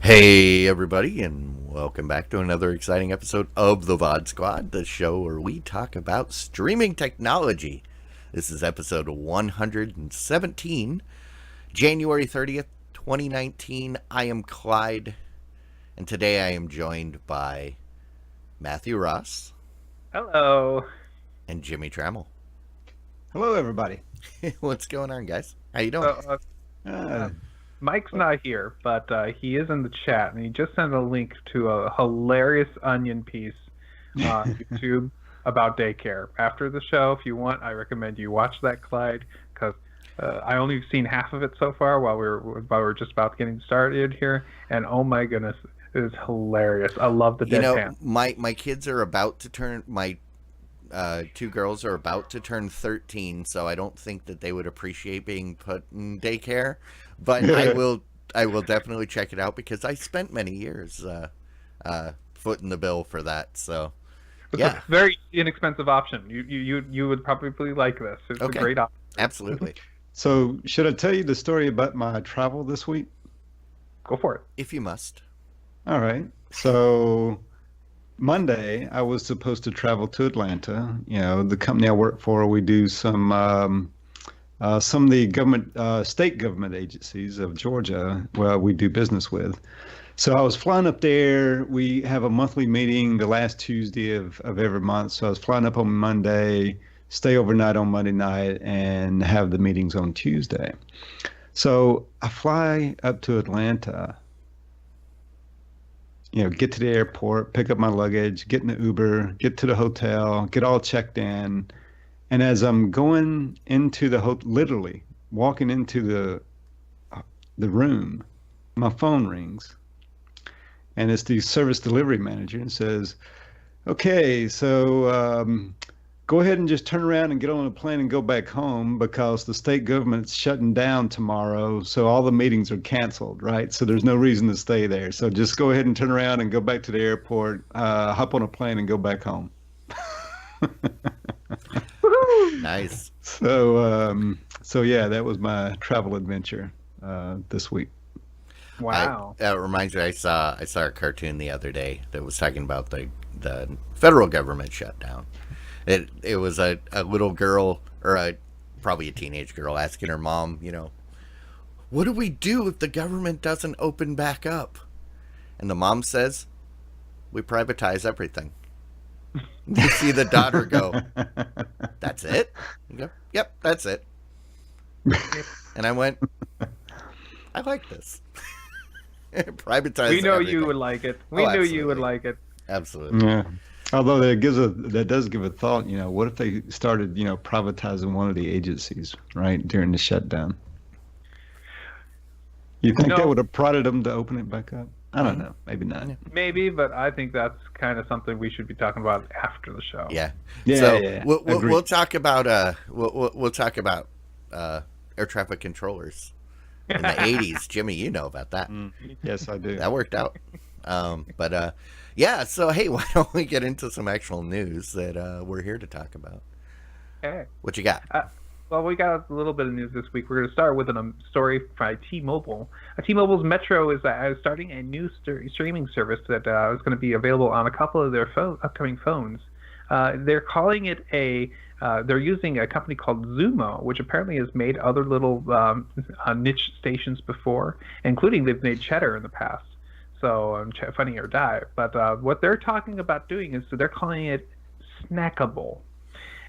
Hey everybody, and welcome back to another exciting episode of the VOD Squad, the show where we talk about streaming technology. This is episode 117, January 30th, 2019. I am Clyde, and today I am joined by Matthew Ross. Hello. And Jimmy Trammell. Hello, everybody. What's going on, guys? How you doing? Mike's not here, but he is in the chat, and he just sent a link to a hilarious Onion piece on YouTube about daycare. After the show, if you want, I recommend you watch that, Clyde, because I only seen half of it so far while we were just about getting started here, and oh my goodness, it is hilarious. I love the deadpan. My kids are about to turn two girls are about to turn 13, so I don't think that they would appreciate being put in daycare. But I will definitely check it out because I spent many years footing the bill for that. So it's a very inexpensive option. You would probably like this. It's a great option. Absolutely. So should I tell you the story about my travel this week? Go for it. If you must. All right. So Monday, I was supposed to travel to Atlanta. You know, the company I work for, we do some of the government, state government agencies of Georgia, where we do business with. So I was flying up there. We have a monthly meeting the last Tuesday of every month. So I was flying up on Monday, stay overnight on Monday night, and have the meetings on Tuesday. So I fly up to Atlanta, you know, get to the airport, pick up my luggage, get in the Uber, get to the hotel, get all checked in. And as I'm going into the literally walking into the room, my phone rings, and it's the service delivery manager, and says, "Okay, so go ahead and just turn around and get on a plane and go back home because the state government's shutting down tomorrow, so all the meetings are canceled, right? So there's no reason to stay there. So just go ahead and turn around and go back to the airport, hop on a plane and go back home." Nice. So yeah, that was my travel adventure this week. Wow. That reminds me, I saw a cartoon the other day that was talking about the federal government shutdown. It was a little girl, or probably a teenage girl, asking her mom, you know, what do we do if the government doesn't open back up? And the mom says, we privatize everything. You see the daughter go, that's it? You go, yep, that's it. And I went, I like this. Privatize. We know everything. you would like it. We knew you would like it. Absolutely. Yeah. Although that does give a thought, you know, what if they started, you know, privatizing one of the agencies, right, during the shutdown? You think that would have prodded them to open it back up? I don't know. Maybe not. Maybe, but I think that's kind of something we should be talking about after the show. Yeah. Yeah. So yeah. we'll talk about we'll talk about air traffic controllers in the 80s. Jimmy, you know about that. Yes, I do. That worked out. Yeah. So hey, why don't we get into some actual news that we're here to talk about? Okay. What you got? Well, we got a little bit of news this week. We're going to start with a story by T-Mobile. T-Mobile's Metro is starting a new streaming service that is going to be available on a couple of their upcoming phones. They're calling it they're using a company called Zumo, which apparently has made other little niche stations before, including they've made Cheddar in the past. So Funny or Die. But what they're talking about doing is they're calling it Snackable.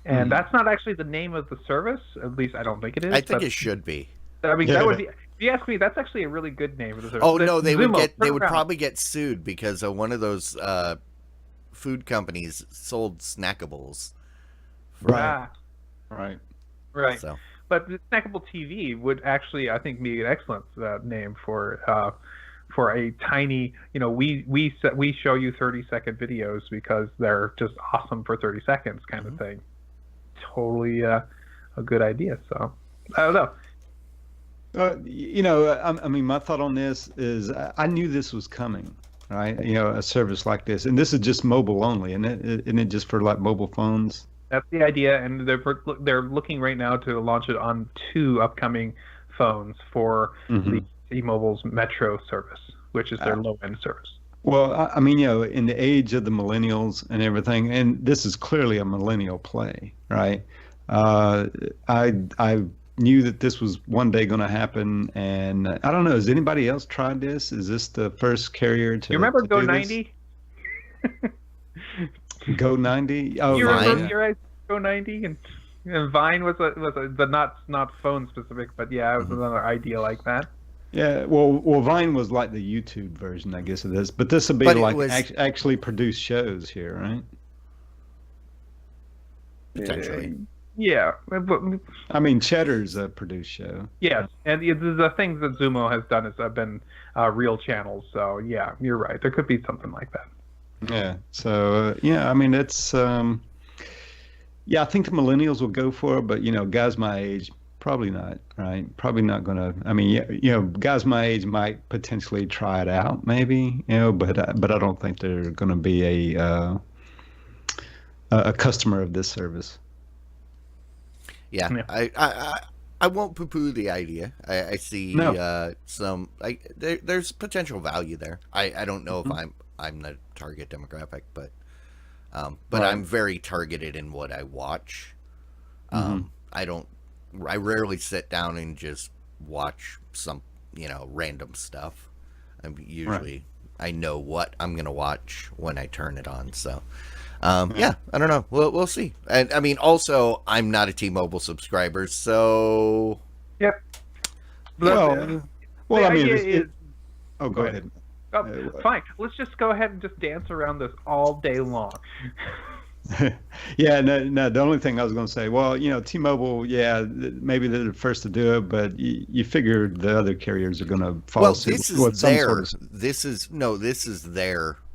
And that's not actually the name of the service. At least I don't think it is. I think it should be. I mean, that would be. If you ask me, that's actually a really good name of the service. Oh no, they would probably get sued because one of those food companies sold snackables. Right. Right. So. But the Snackable TV would actually, I think, be an excellent name for a tiny, we show you 30-second videos because they're just awesome for 30 seconds kind of thing. Totally a good idea. So I don't know. I mean, my thought on this is I knew this was coming, right? A service like this, and this is just mobile only, and isn't it just for like mobile phones? That's the idea, and they're looking right now to launch it on 2 upcoming phones for the T-Mobile's Metro service, which is their low-end service. Well, I mean, in the age of the millennials and everything, and this is clearly a millennial play, right? I knew that this was one day going to happen, and I don't know. Has anybody else tried this? Is this the first carrier to? You remember to Go do 90? Go 90? Oh, you Vine. remember your guys Go 90 and Vine was a not phone specific, but yeah, it was another idea like that. Yeah, well, Vine was like the YouTube version, I guess, of this, but this would be like actually produce shows here, right? Potentially. Yeah. I mean, Cheddar's a produced show. Yes, and the things that Zumo has done have been real channels. So yeah, you're right. There could be something like that. Yeah. So I mean, it's I think the millennials will go for it, but guys my age probably not. Right? Probably not gonna. I mean, guys my age might potentially try it out, maybe. But I don't think they're gonna be a customer of this service. Yeah. I won't poo-poo the idea. I see some there's potential value there. I don't know if I'm the target demographic, but right. I'm very targeted in what I watch. I rarely sit down and just watch some random stuff. I know what I'm gonna watch when I turn it on. So. I don't know. We'll see. And I mean, also, I'm not a T-Mobile subscriber, so. Yep. Well, I mean, go ahead. Oh, fine. Let's just go ahead and just dance around this all day long. Yeah, no. The only thing I was going to say, well, T-Mobile, maybe they're the first to do it, but you figure the other carriers are going to follow suit. This is their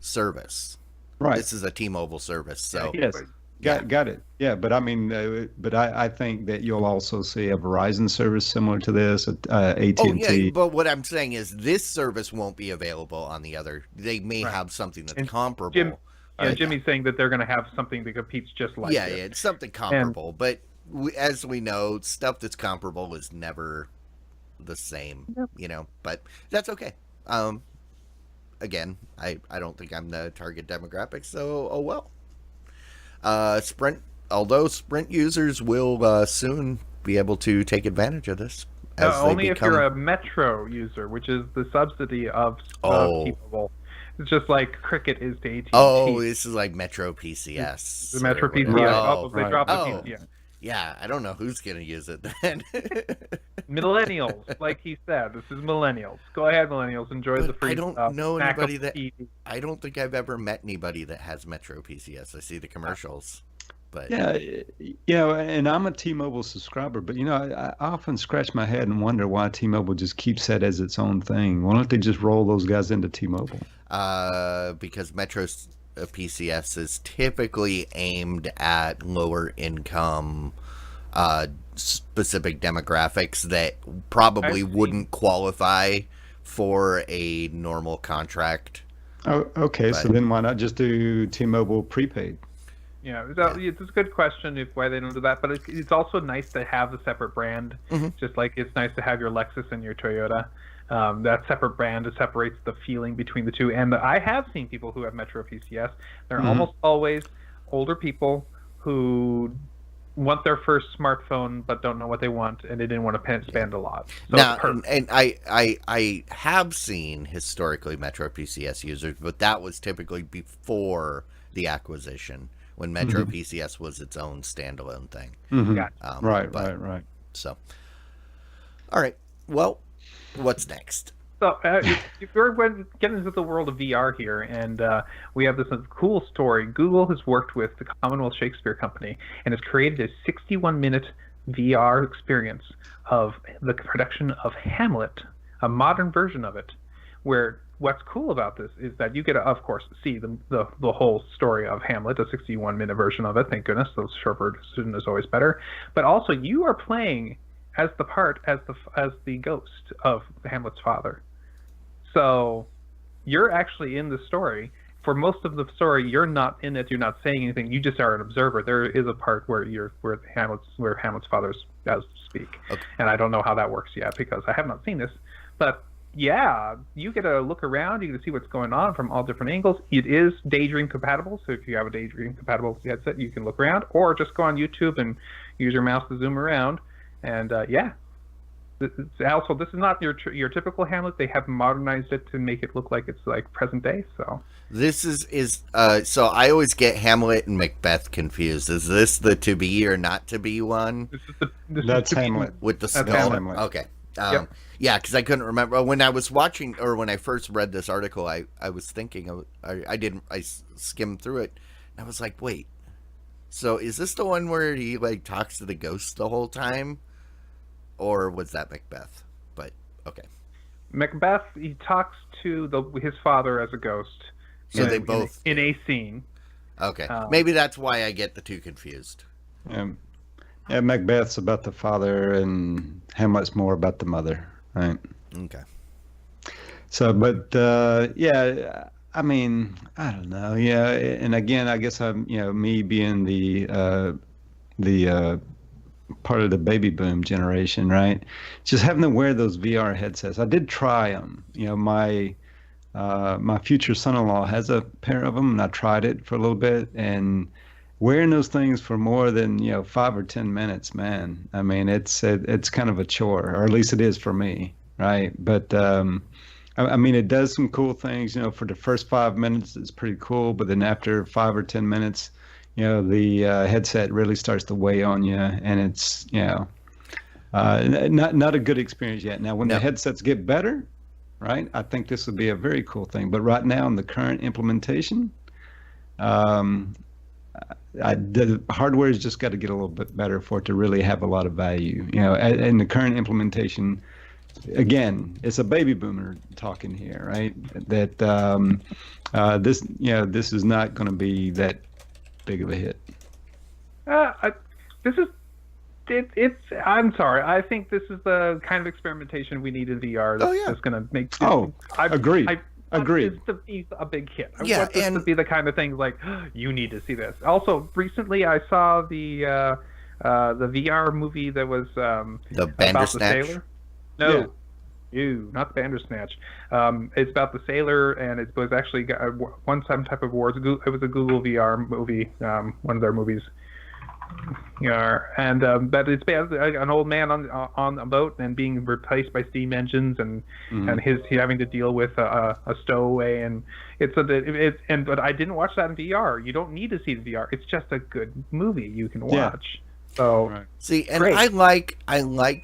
service. Right. This is a T-Mobile service, so yes, got it. Yeah, but I mean, I think that you'll also see a Verizon service similar to this, AT&T. Oh yeah, but what I'm saying is this service won't be available on the other. They may have something that's comparable. Jimmy's saying that they're going to have something that competes just like it. Yeah, it's something comparable. But as we know, stuff that's comparable is never the same. Yep. But that's okay. Again, I don't think I'm the target demographic, so oh well. Sprint, although Sprint users will soon be able to take advantage of this. Only if you're a Metro user, which is the subsidy of T-Mobile. It's just like Cricket is to AT&T. Oh, this is like Metro PCS. The Metro PCS. They dropped the PCS. Yeah, I don't know who's going to use it then. Millennials, like he said. This is millennials. Go ahead, millennials. Enjoy the free I don't know anybody that... TV. I don't think I've ever met anybody that has Metro PCS. I see the commercials. But and I'm a T-Mobile subscriber, but I often scratch my head and wonder why T-Mobile just keeps that as its own thing. Why don't they just roll those guys into T-Mobile? Because Metro's PCS is typically aimed at lower income specific demographics that probably wouldn't qualify for a normal contract. Oh, okay. So then why not just do T-Mobile prepaid? Yeah, it's a good question why they don't do that, but it's also nice to have a separate brand, just like it's nice to have your Lexus and your Toyota. That separate brand, it separates the feeling between the two. And I have seen people who have Metro PCS. They're almost always older people who want their first smartphone but don't know what they want, and they didn't want to spend a lot. So now, and I have seen historically Metro PCS users, but that was typically before the acquisition, when Metro PCS was its own standalone thing. Right. So, all right. Well, what's next? So, if we're getting into the world of VR here, and we have this cool story. Google has worked with the Commonwealth Shakespeare Company and has created a 61-minute VR experience of the production of Hamlet, a modern version of it, where what's cool about this is that you get to, of course, see the whole story of Hamlet, a 61-minute version of it. Thank goodness, the short version is always better. But also, you are playing as the ghost of Hamlet's father. So you're actually in the story. For most of the story, you're not in it. You're not saying anything. You just are an observer. There is a part where Hamlet's father does speak, okay. And I don't know how that works yet because I have not seen this. But yeah, you get to look around. You get to see what's going on from all different angles. It is Daydream compatible, so if you have a Daydream compatible headset, you can look around, or just go on YouTube and use your mouse to zoom around. And yeah. Also, this is not your typical Hamlet. They have modernized it to make it look like it's like present day. So this is so I always get Hamlet and Macbeth confused. Is this the to be or not to be one? That's Hamlet with the skull. Okay. Yep. Yeah, because I couldn't remember when I was watching or when I first read this article. I was thinking I skimmed through it. And I was like, wait. So is this the one where he like talks to the ghost the whole time? Or was that Macbeth? But okay. Macbeth, he talks to his father as a ghost. So they both in a scene. Okay, maybe that's why I get the two confused. Yeah, Macbeth's about the father, and Hamlet's more about the mother, right? Okay. So, but yeah, I mean, I don't know. Yeah, and again, I guess I'm, me being the part of the baby boom generation, right? Just having to wear those VR headsets. I did try them. My future son-in-law has a pair of them, and I tried it for a little bit. And wearing those things for more than 5 or 10 minutes, man. I mean, it's kind of a chore, or at least it is for me, right? But I mean, it does some cool things. For the first 5 minutes, it's pretty cool. But then after 5 or 10 minutes, the headset really starts to weigh on you, and it's not a good experience yet. Now, when the headsets get better, right, I think this would be a very cool thing. But right now, in the current implementation, the hardware has just got to get a little bit better for it to really have a lot of value. In the current implementation, again, it's a baby boomer talking here, right? That this is not going to be that big of a hit. I'm sorry. I think this is the kind of experimentation we need in VR. That's going to make. Agreed. Agreed. This to be a big hit. I want this to be the kind of thing like you need to see this. Also, recently I saw the VR movie that was the Bandersnatch. Sailor. No. Yeah. Not the Bandersnatch. It's about the sailor, and it was actually won some type of awards. It was a Google VR movie, one of their movies. And but it's about an old man on a boat and being replaced by steam engines, and he having to deal with a stowaway, and but I didn't watch that in VR. You don't need to see the VR. It's just a good movie you can watch. Yeah. So see, and great. I like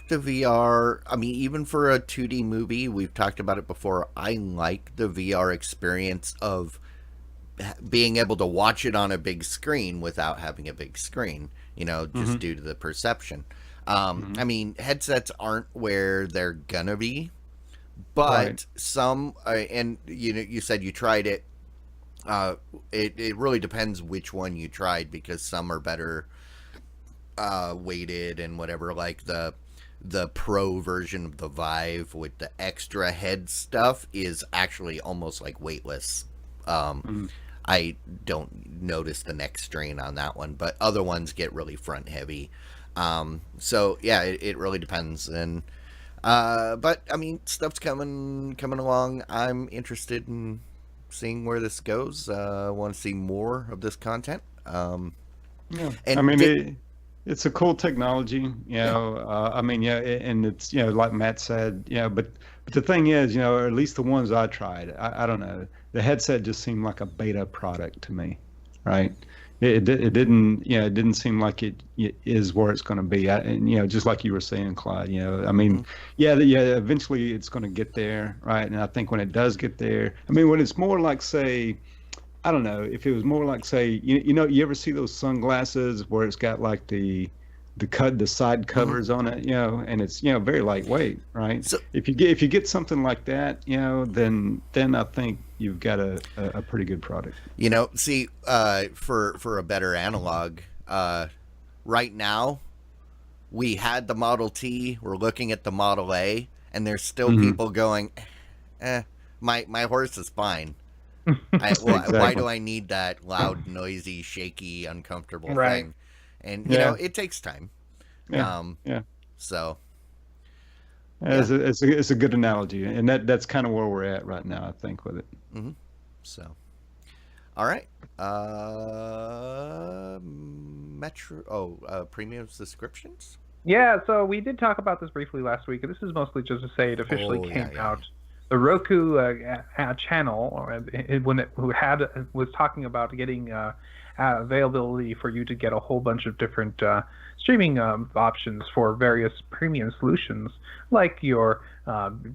the VR. I mean, even for a 2D movie, we've talked about it before. I like the VR experience of being able to watch it on a big screen without having a big screen. Just due to the perception. I mean, headsets aren't where they're gonna be, but some. And you said you tried it. It really depends which one you tried, because some are better weighted and whatever, like the pro version of the Vive with the extra head stuff is actually almost like weightless. I don't notice the neck strain on that one, but other ones get really front heavy. So yeah, it really depends. And but I mean, stuff's coming along. I'm interested in seeing where this goes. I want to see more of this content. And I mean, it's a cool technology, I mean, and it's, like Matt said, but the thing is, or at least the ones I tried, I don't know, the headset just seemed like a beta product to me, right? It didn't seem like it is where it's going to be. Just like you were saying, Clyde, I mean, eventually it's going to get there, right? And I think when it does get there, I mean, when it's more like, say, I don't know, if it was more like, say, you ever see those sunglasses where it's got like the the side covers on it, and it's very lightweight, right? So If you get something like that, then I think you've got a pretty good product. see, for a better analog, right now we had the Model T, we're looking at the Model A, and there's still people going, my horse is fine. Why Exactly. do I need that loud, noisy, shaky, uncomfortable Right. thing? And Yeah. it takes time. Yeah. Yeah. So It's a good analogy, and that's kind of where we're at right now, I think, with it. so all right. Premium subscriptions. Yeah, so we did talk about this briefly last week, and this is mostly just to say it officially came Yeah. out. The Roku channel, when it was talking about getting availability for you to get a whole bunch of different streaming options for various premium solutions, like your Stars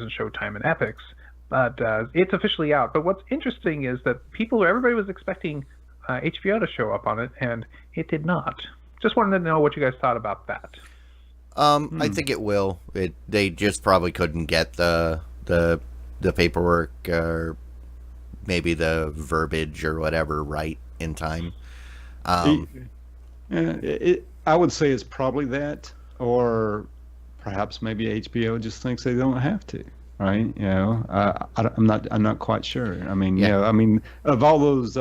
and Showtime and Epics. But it's officially out. But what's interesting is that everybody was expecting HBO to show up on it, and it did not. Just wanted to know what you guys thought about that. I think it will. They just probably couldn't get the paperwork or maybe the verbiage or whatever right in time. I would say it's probably that, or perhaps maybe HBO just thinks they don't have to, right? I'm not quite sure. I mean, of all those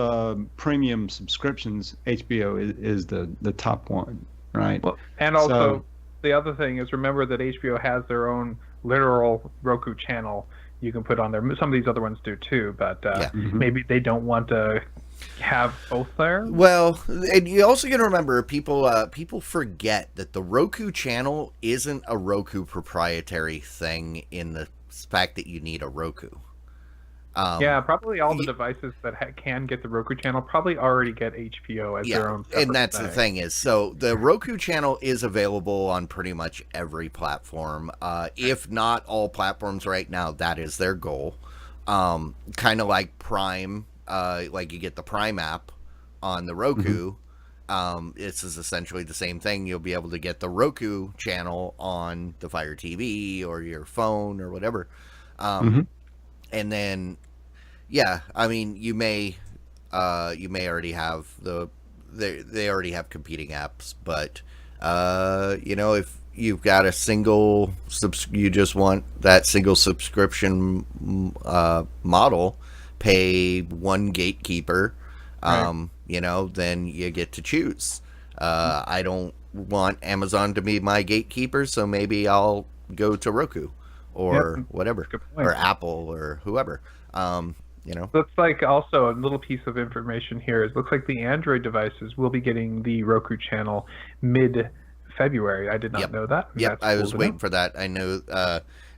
premium subscriptions, HBO is the top one, right? Well, and also the other thing is, remember that HBO has their own literal Roku channel you can put on there. Some of these other ones do too, but maybe they don't want to have both there. Well, and you also got to remember, people forget that the Roku channel isn't a Roku proprietary thing in the fact that you need a Roku. Probably all the devices that can get the Roku channel probably already get HBO as their own separate and that's thing. the thing is, so the Roku channel is available on pretty much every platform. If not all platforms right now, that is their goal. Kind of like Prime, like you get the Prime app on the Roku. This is essentially the same thing. You'll be able to get the Roku channel on the Fire TV or your phone or whatever. And then, I mean, you may already have they already have competing apps, but if you've got a single you just want that single subscription model, pay one gatekeeper, then you get to choose. I don't want Amazon to be my gatekeeper, so maybe I'll go to Roku or whatever, or Apple or whoever. Looks like also a little piece of information here. It looks like the Android devices will be getting the Roku channel mid-February. I did not know that. Yep, I was waiting for that. I know.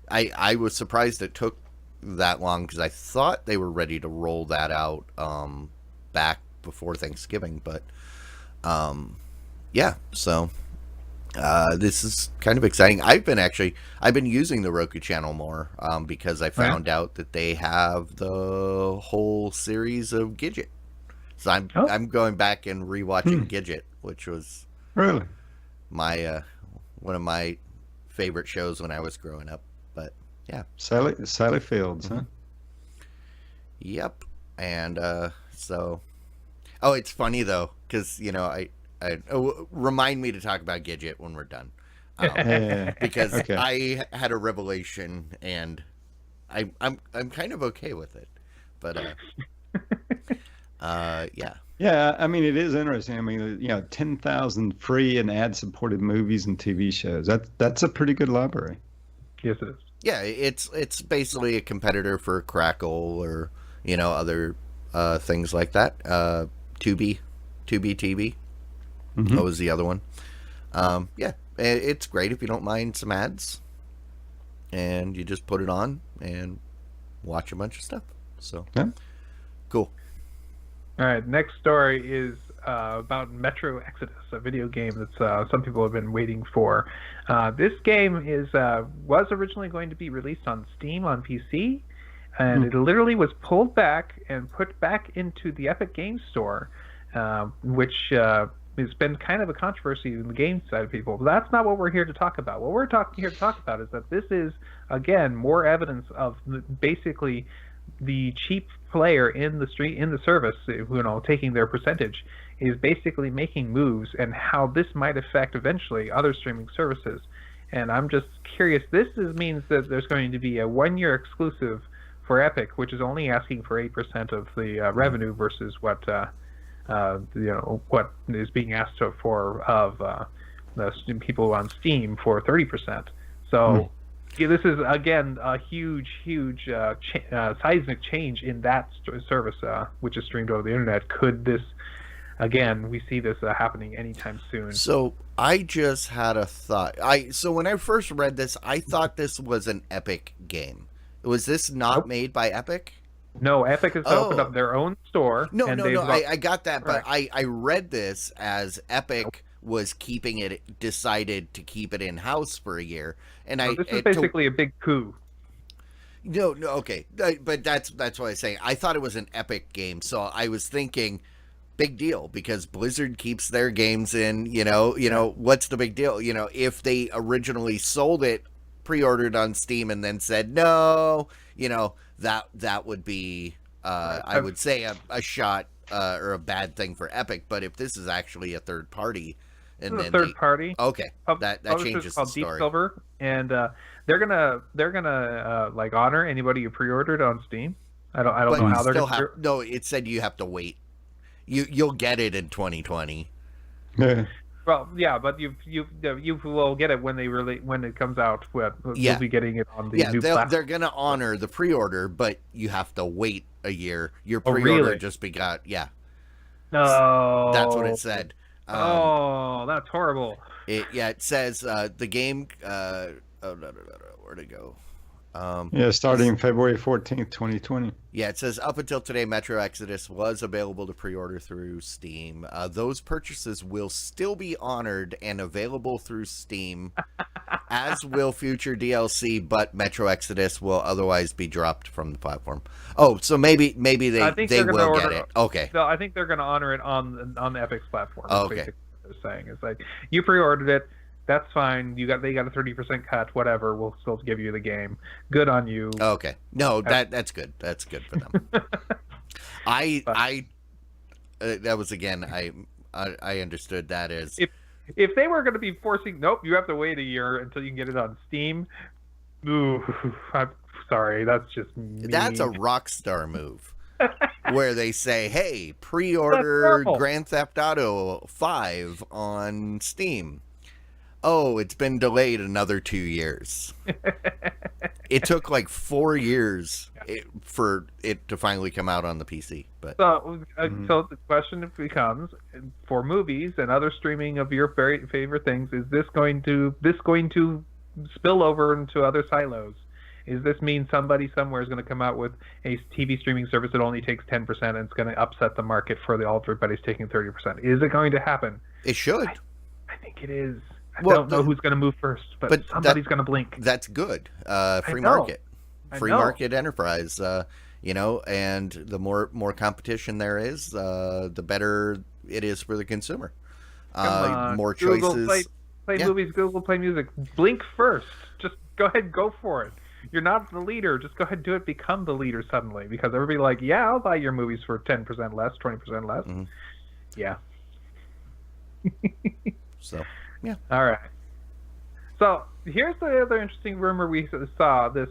I was surprised it took that long because I thought they were ready to roll that out back before Thanksgiving, but so. This is kind of exciting. I've been using the Roku channel more because I found out that they have the whole series of Gidget. So I'm going back and rewatching Gidget, which was really my one of my favorite shows when I was growing up. But yeah, Sally Fields, huh? Yep. And it's funny though, because remind me to talk about Gidget when we're done, because I had a revelation and I'm kind of okay with it, but Yeah, I mean, it is interesting. I mean, 10,000 free and ad-supported movies and TV shows. That's a pretty good library. Yes, it is. Yeah, it's basically a competitor for Crackle or other things like that. Tubi TV. What was the other one? It's great if you don't mind some ads, and you just put it on and watch a bunch of stuff. So cool. All right, next story is about Metro Exodus, a video game that some people have been waiting for. This game was originally going to be released on Steam on PC, and it literally was pulled back and put back into the Epic Games Store, which it's been kind of a controversy in the game side of people. But that's not what we're here to talk about. What we're here to talk about is that this is, again, more evidence of basically the cheap player in the service, taking their percentage, is basically making moves, and how this might affect eventually other streaming services. And I'm just curious. This means that there's going to be a 1-year exclusive for Epic, which is only asking for 8% of the revenue versus what what is being asked for of the people on Steam for 30%. So this is again a huge seismic change in that service, which is streamed over the internet. Could this, again, we see this happening anytime soon? So I just had a thought. So when I first read this, I thought this was an Epic game. Was this not made by Epic? No, Epic has opened up their own store. No. I got that, correct. But I read this as Epic was decided to keep it in house for a year, and this is basically a big coup. No, okay, but that's what I was saying. I thought it was an Epic game, so I was thinking, big deal, because Blizzard keeps their games in. What's the big deal? If they originally sold it, pre-ordered on Steam, and then said no, that would be I would say a shot or a bad thing for Epic. But if this is actually a third party, and then third party, okay, that changes the story. Deep Silver, and they're gonna like honor anybody who pre-ordered on Steam. I don't know how they're gonna. No, it said you have to wait. You'll get it in 2020. Well, yeah, but you will get it when it comes out. You'll be getting it on the new platform. They're gonna honor the pre-order, but you have to wait a year. Your pre-order just begot. Yeah. No. That's what it said. That's horrible. It says the game. Where'd it go? Starting February 14th, 2020. Yeah, it says up until today, Metro Exodus was available to pre-order through Steam. Those purchases will still be honored and available through Steam, as will future DLC, but Metro Exodus will otherwise be dropped from the platform. Oh, so maybe they will get it. Okay. So I think they're going to honor it on the Epic's platform. Okay. Basically what they're saying. It's like, you pre-ordered it. That's fine. They got a 30% cut. Whatever. We'll still give you the game. Good on you. Okay. No, that's good. That's good for them. That was, again, I understood that as if they were going to be forcing. Nope. You have to wait a year until you can get it on Steam. Ooh, I'm sorry. That's just mean. That's a Rockstar move. Where they say, hey, pre-order Grand Theft Auto 5 on Steam. Oh, it's been delayed another 2 years. It took like 4 years for it to finally come out on the PC. But so the question becomes, for movies and other streaming of your very favorite things, is this going to spill over into other silos? Is this mean somebody somewhere is going to come out with a TV streaming service that only takes 10% and it's going to upset the market for everybody's taking 30%? Is it going to happen? It should. I think it is. I don't know who's going to move first, but somebody's going to blink. That's good. Free market. Free market enterprise. And the more competition there is, the better it is for the consumer. More Google, choices. Play movies, Google Play Music. Blink first. Just go ahead, go for it. You're not the leader. Just go ahead and do it. Become the leader suddenly, because everybody like, yeah, I'll buy your movies for 10% less, 20% less. Mm-hmm. Yeah. So, yeah. All right. So here's the other interesting rumor we saw this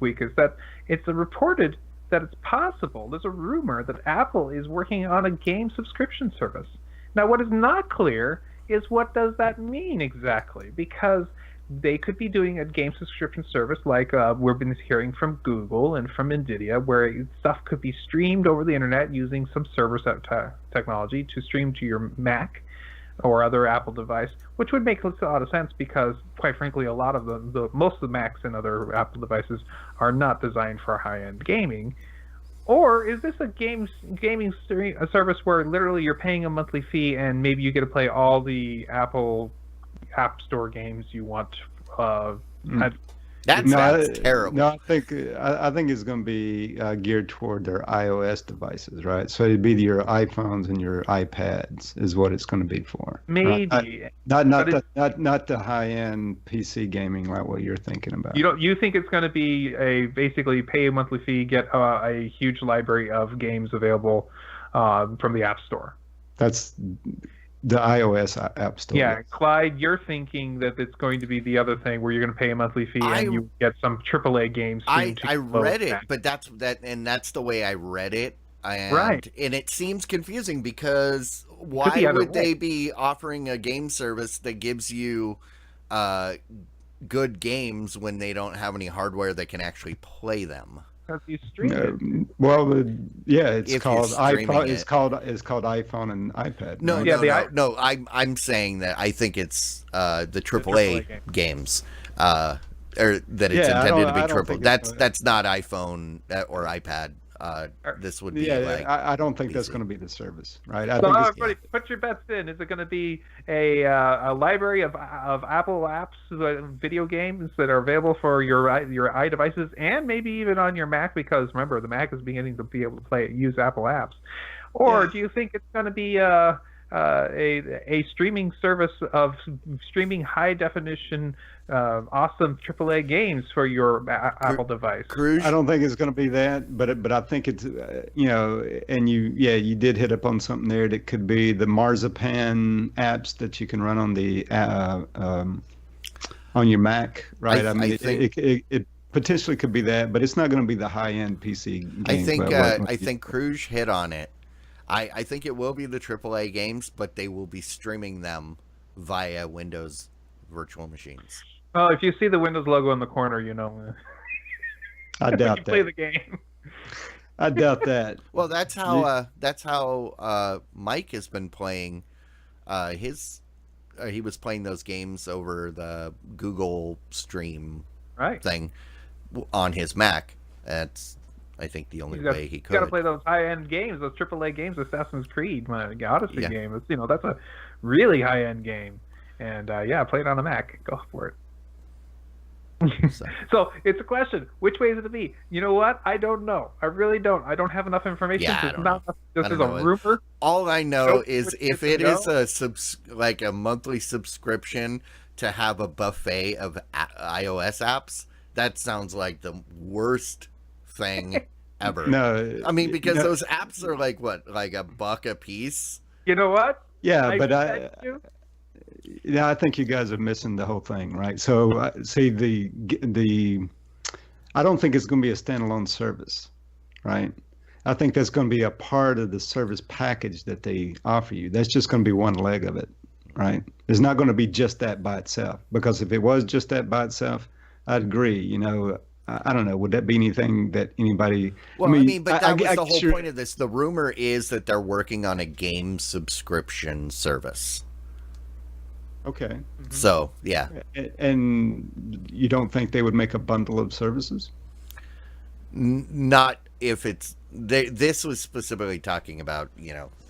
week, is that it's reported that it's possible. There's a rumor that Apple is working on a game subscription service. Now, what is not clear is what does that mean exactly, because they could be doing a game subscription service like we've been hearing from Google and from NVIDIA, where stuff could be streamed over the internet using some server technology to stream to your Mac or other Apple device, which would make a lot of sense because, quite frankly, a lot of most of the Macs and other Apple devices are not designed for high-end gaming. Or is this a gaming service where literally you're paying a monthly fee and maybe you get to play all the Apple App Store games you want? That No, sounds terrible. no, I think it's going to be geared toward their iOS devices, right? So it'd be your iPhones and your iPads is what it's going to be for, right? Maybe, Not but it, not the high-end PC gaming like what you're thinking about. you think it's going to be a basically pay a monthly fee, get a huge library of games available from the App Store. That's the iOS app store. Yeah, Clyde, you're thinking that it's going to be the other thing where you're going to pay a monthly fee and you get some AAA games. I read it, but that's the way I read it. And it seems confusing because why would they be offering a game service that gives you good games when they don't have any hardware that can actually play them? Because you stream it. Well, yeah, it's If called you're iPhone. streaming It's called iPhone and iPad. No, right? no. I'm saying that I think it's the AAA games, or that it's intended to be triple. That's not iPhone or iPad. This would be I don't think that's going to be the service, right? So everybody, put your bets in. Is it going to be a library of Apple apps, video games that are available for your iDevices and maybe even on your Mac? Because remember, the Mac is beginning to be able to use Apple apps. Or do you think it's going to be a streaming service of streaming high definition, awesome AAA games for your Apple device? I don't think it's going to be that, but I think it's and you did hit up on something there that could be the Marzipan apps that you can run on the on your Mac, right? I mean, it potentially could be that, but it's not going to be the high end PC games. I think Cruz hit on it. I think it will be the AAA games, but they will be streaming them via Windows virtual machines. Well, if you see the Windows logo in the corner, you know. I doubt that. Play the game. I doubt that. Well, that's how Mike has been playing he was playing those games over the Google Stream thing on his Mac. That's I think the only way he could. You got to play those high-end games, those AAA games, Assassin's Creed, my Odyssey game. It's, that's a really high-end game, and play it on a Mac. Go for it. So it's a question. Which way is it to be? You know what? I don't know. I really don't. I don't have enough information. This is a rumor. All I know is if it is a monthly subscription to have a buffet of iOS apps, that sounds like the worst thing ever. No, I mean, because those apps are like $1 a piece. You know what? Yeah, but I think you guys are missing the whole thing, right? So see I don't think it's going to be a standalone service, right? I think that's going to be a part of the service package that they offer you. That's just going to be one leg of it, right? It's not going to be just that by itself, because if it was just that by itself, I'd agree. I don't know. Would that be anything that anybody? Well, I mean, but that was the whole point of this. The rumor is that they're working on a game subscription service. Okay. So, yeah. And you don't think they would make a bundle of services? Not if it's... This was specifically talking about,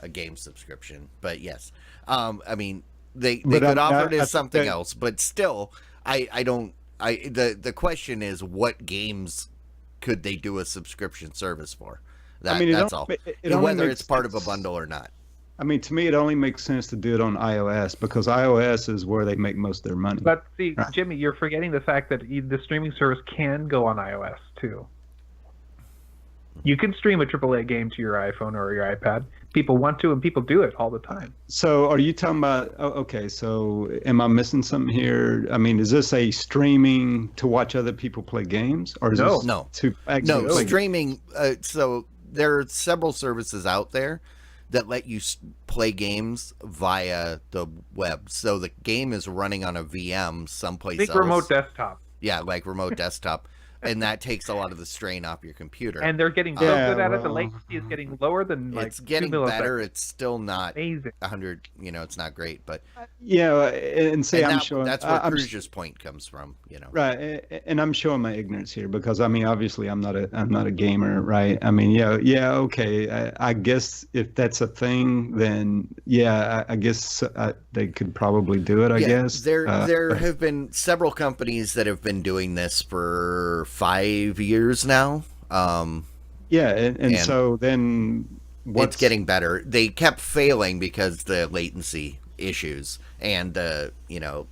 a game subscription. But yes. I mean, they could offer it as something else. But still, I don't... The question is, what games could they do a subscription service for? That's all. Whether it's part of a bundle or not. I mean, to me, it only makes sense to do it on iOS because iOS is where they make most of their money. But see, Jimmy, you're forgetting the fact that the streaming service can go on iOS too. You can stream a AAA game to your iPhone or your iPad. People want to, and people do it all the time. So are you talking about, okay, so am I missing something here? I mean, is this a streaming to watch other people play games? Or is this to actually play streaming. So there are several services out there that let you play games via the web. So the game is running on a VM someplace else. Remote desktop. Yeah, like remote desktop. and that takes a lot of the strain off your computer. And they're getting so Yeah, good at it. The well, latency is getting lower than like It's getting 2 better. milliseconds. It's still not Amazing. 100. It's not great, but yeah, and say and I'm showing. that's where I'm Cruz's point comes from. right, and I'm showing my ignorance here because I mean, obviously, I'm not a gamer, right? I mean, yeah, okay. I guess if that's a thing, then yeah, I guess they could probably do it. I guess there have been several companies that have been doing this for 5 years now. Yeah, and so then It's getting better. They kept failing because the latency issues and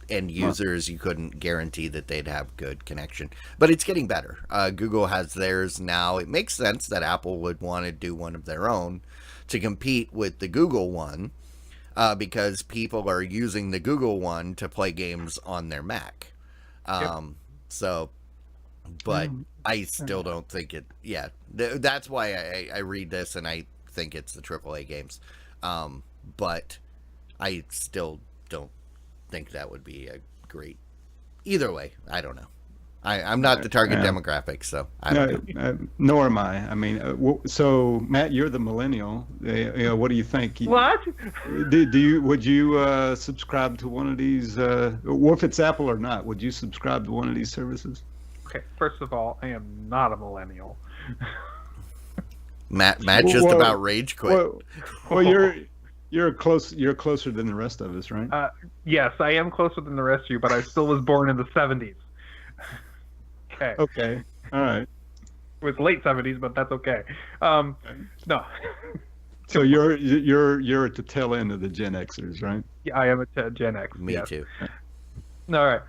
end users, you couldn't guarantee that they'd have good connection. But it's getting better. Google has theirs now. It makes sense that Apple would want to do one of their own to compete with the Google one, because people are using the Google one to play games on their Mac. So, but I still don't think it. Yeah, that's why I read this and I think it's the AAA games. But I still don't think that would be a great. Either way, I don't know. I'm not the target demographic, so I don't know. Nor am I. I mean, so Matt, you're the millennial. What do you think? What? Would you subscribe to one of these? Or if it's Apple or not, would you subscribe to one of these services? Okay, first of all, I am not a millennial. Matt just about rage quit. Well, you're closer than the rest of us, right? Yes, I am closer than the rest of you, but I still was born in the 70s. Okay. All right. It was late 70s, but that's okay. No. So you're at the tail end of the Gen Xers, right? Yeah, I am a Gen X. Me yes. too. All right.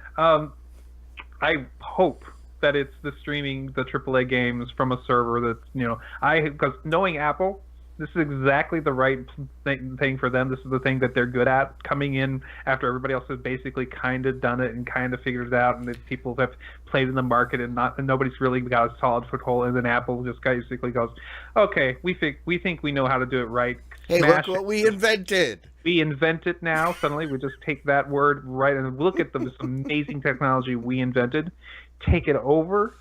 I hope that it's the streaming the AAA games from a server that's because knowing Apple, this is exactly the right thing for them. This is the thing that they're good at, coming in after everybody else has basically kind of done it and kind of figured it out, and people have played in the market and nobody's really got a solid foothold. And then Apple just basically goes, "Okay, we think we know how to do it right. Hey, look what we invented. We invent it now. Suddenly, we just take that word right and look at this amazing technology we invented, take it over,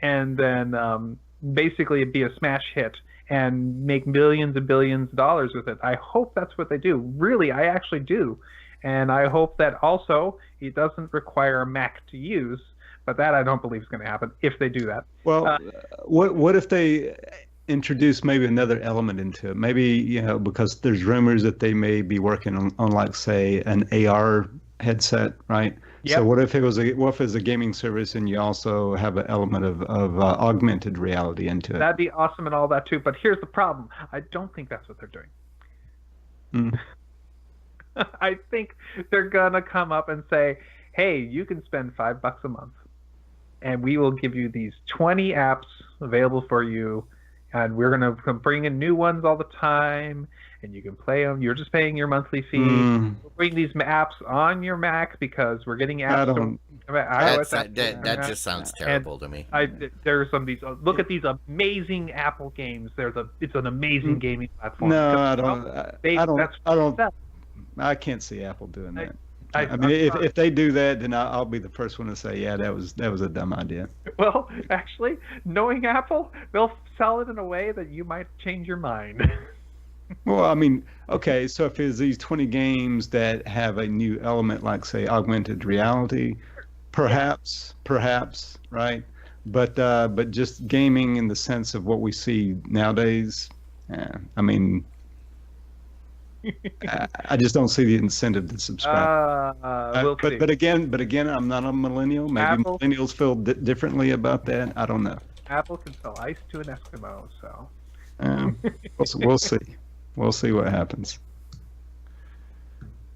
and then basically it'd be a smash hit." And make millions and billions of dollars with it. I hope that's what they do. Really, I actually do. And I hope that also it doesn't require a Mac to use, but that I don't believe is going to happen if they do that. Well, what if they introduce maybe another element into it? Maybe, because there's rumors that they may be working on like, say, an AR headset, right? Yep. So what if it's a gaming service and you also have an element of augmented reality into it? That'd be awesome and all that too. But here's the problem: I don't think that's what they're doing. I think they're gonna come up and say, "Hey, you can spend $5 a month, and we will give you these 20 apps available for you, and we're gonna bring in new ones all the time." And you can play them. You're just paying your monthly fee. We'll bring these apps on your Mac because we're getting apps. That just sounds terrible to me. There's some of these. Look at these amazing Apple games. It's an amazing gaming platform. No, I can't see Apple doing that. I mean, if they do that, then I'll be the first one to say, yeah, that was a dumb idea. Well, actually, knowing Apple, they'll sell it in a way that you might change your mind. Well, I mean, okay, so if there's these 20 games that have a new element, like, say, augmented reality, perhaps, right? But just gaming in the sense of what we see nowadays, I mean, I just don't see the incentive to subscribe. But again, I'm not a millennial. Maybe millennials feel differently about that. I don't know. Apple can sell ice to an Eskimo, so we'll see. We'll see what happens.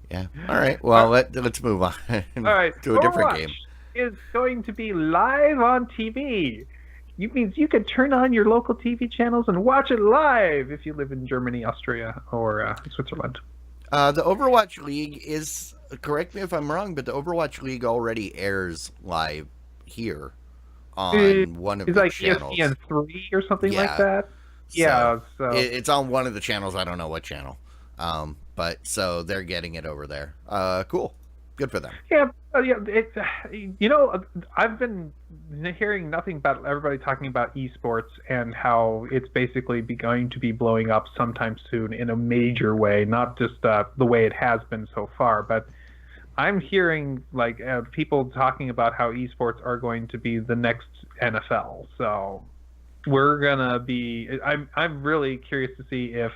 Yeah. All right. Well, let's move on all right. to a different game. Is going to be live on TV. It means you can turn on your local TV channels and watch it live if you live in Germany, Austria, or Switzerland. The Overwatch League is, correct me if I'm wrong, but the Overwatch League already airs live here on one of the channels. It's like ESPN3 or something like that. Yeah, so it's on one of the channels. I don't know what channel, but so they're getting it over there. Cool, good for them. Yeah. I've been hearing nothing about everybody talking about esports and how it's basically going to be blowing up sometime soon in a major way, not just the way it has been so far, but I'm hearing like people talking about how esports are going to be the next NFL. So we're gonna be. I'm really curious to see if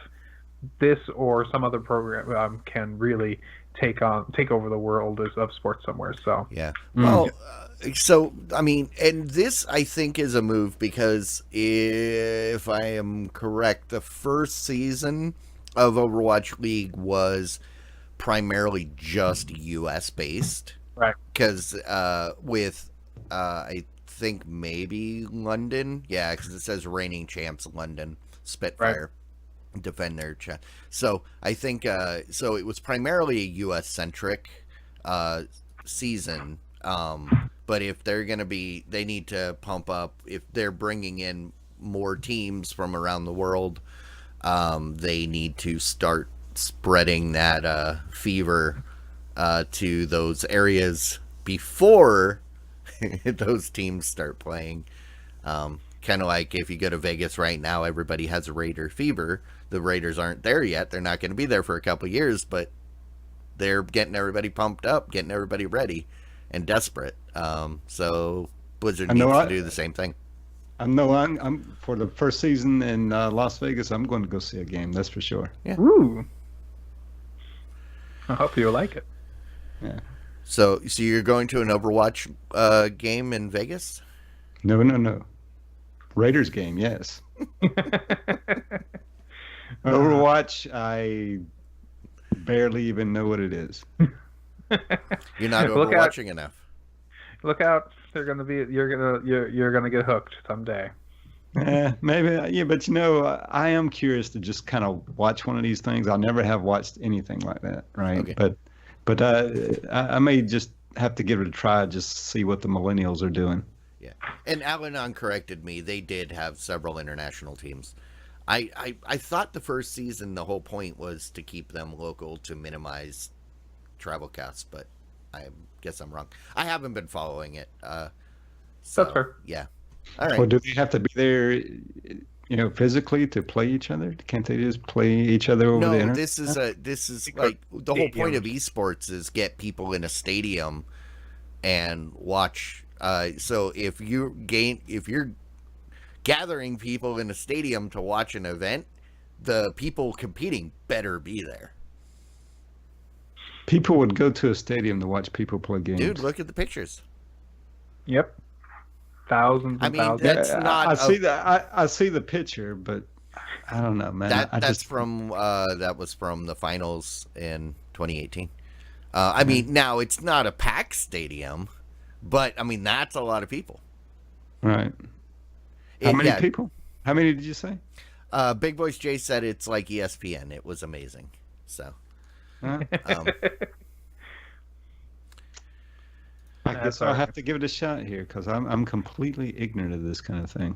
this or some other program can really take over the world of sports somewhere. So Yeah. Well, so I mean, and this I think is a move because if I am correct, the first season of Overwatch League was primarily just U.S. based, right, because with I think maybe London, yeah, because it says reigning champs London Spitfire. Defend their so I think so it was primarily a US centric season, but if they're gonna be, they need to pump up. If they're bringing in more teams from around the world, they need to start spreading that fever to those areas before those teams start playing. Kind of like if you go to Vegas right now, everybody has a Raider fever. The Raiders aren't there yet. They're not going to be there for a couple of years, but they're getting everybody pumped up, getting everybody ready and desperate. So Blizzard needs to do the same thing. I know I'm for the first season in Las Vegas. I'm going to go see a game. That's for sure. Yeah. Ooh. I hope you'll like it. Yeah. So you're going to an Overwatch game in Vegas? No. Raiders game, yes. Overwatch, I barely even know what it is. You're not overwatching enough. Look out! They're gonna be. You're gonna get hooked someday. Maybe, yeah, but I am curious to just kind of watch one of these things. I never have watched anything like that, right? Okay. But I may just have to give it a try, just see what the millennials are doing. Yeah, and Al-Anon corrected me. They did have several international teams. I thought the first season the whole point was to keep them local to minimize travel costs, but I guess I'm wrong. I haven't been following it. So, That's fair. Yeah. All right. Well, do they have to be there, physically to play each other? Can't they just play each other over the internet? No, this is like the whole point of esports is get people in a stadium and watch. So if you're gathering people in a stadium to watch an event, the people competing better be there. People would go to a stadium to watch people play games. Dude, look at the pictures. Yep. Thousands. I mean, thousands. that's not. I see that. I see the picture, but I don't know, man. That was from the finals in 2018. I mean, now it's not a packed stadium, but I mean that's a lot of people. Right. How many people? How many did you say? Big Voice Jay said it's like ESPN. It was amazing. So. I guess I'll have to give it a shot here because I'm completely ignorant of this kind of thing.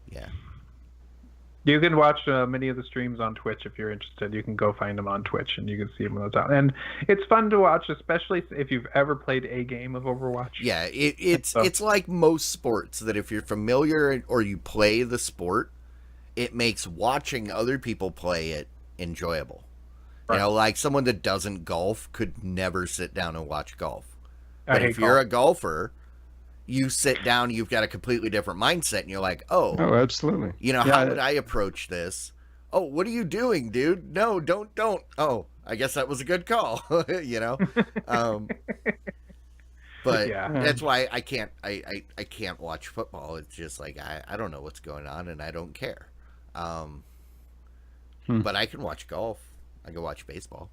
Yeah. You can watch many of the streams on Twitch if you're interested. You can go find them on Twitch and you can see them when those out. And it's fun to watch, especially if you've ever played a game of Overwatch. Yeah, it's like most sports that if you're familiar or you play the sport, it makes watching other people play it enjoyable. Right. Like someone that doesn't golf could never sit down and watch golf. But if you're a golfer, you sit down, you've got a completely different mindset, and you're like, oh, absolutely. How would I approach this? Oh, what are you doing, dude? No, don't. Oh, I guess that was a good call, But that's why I can't watch football. It's just like, I don't know what's going on, and I don't care. But I can watch golf. I can watch baseball,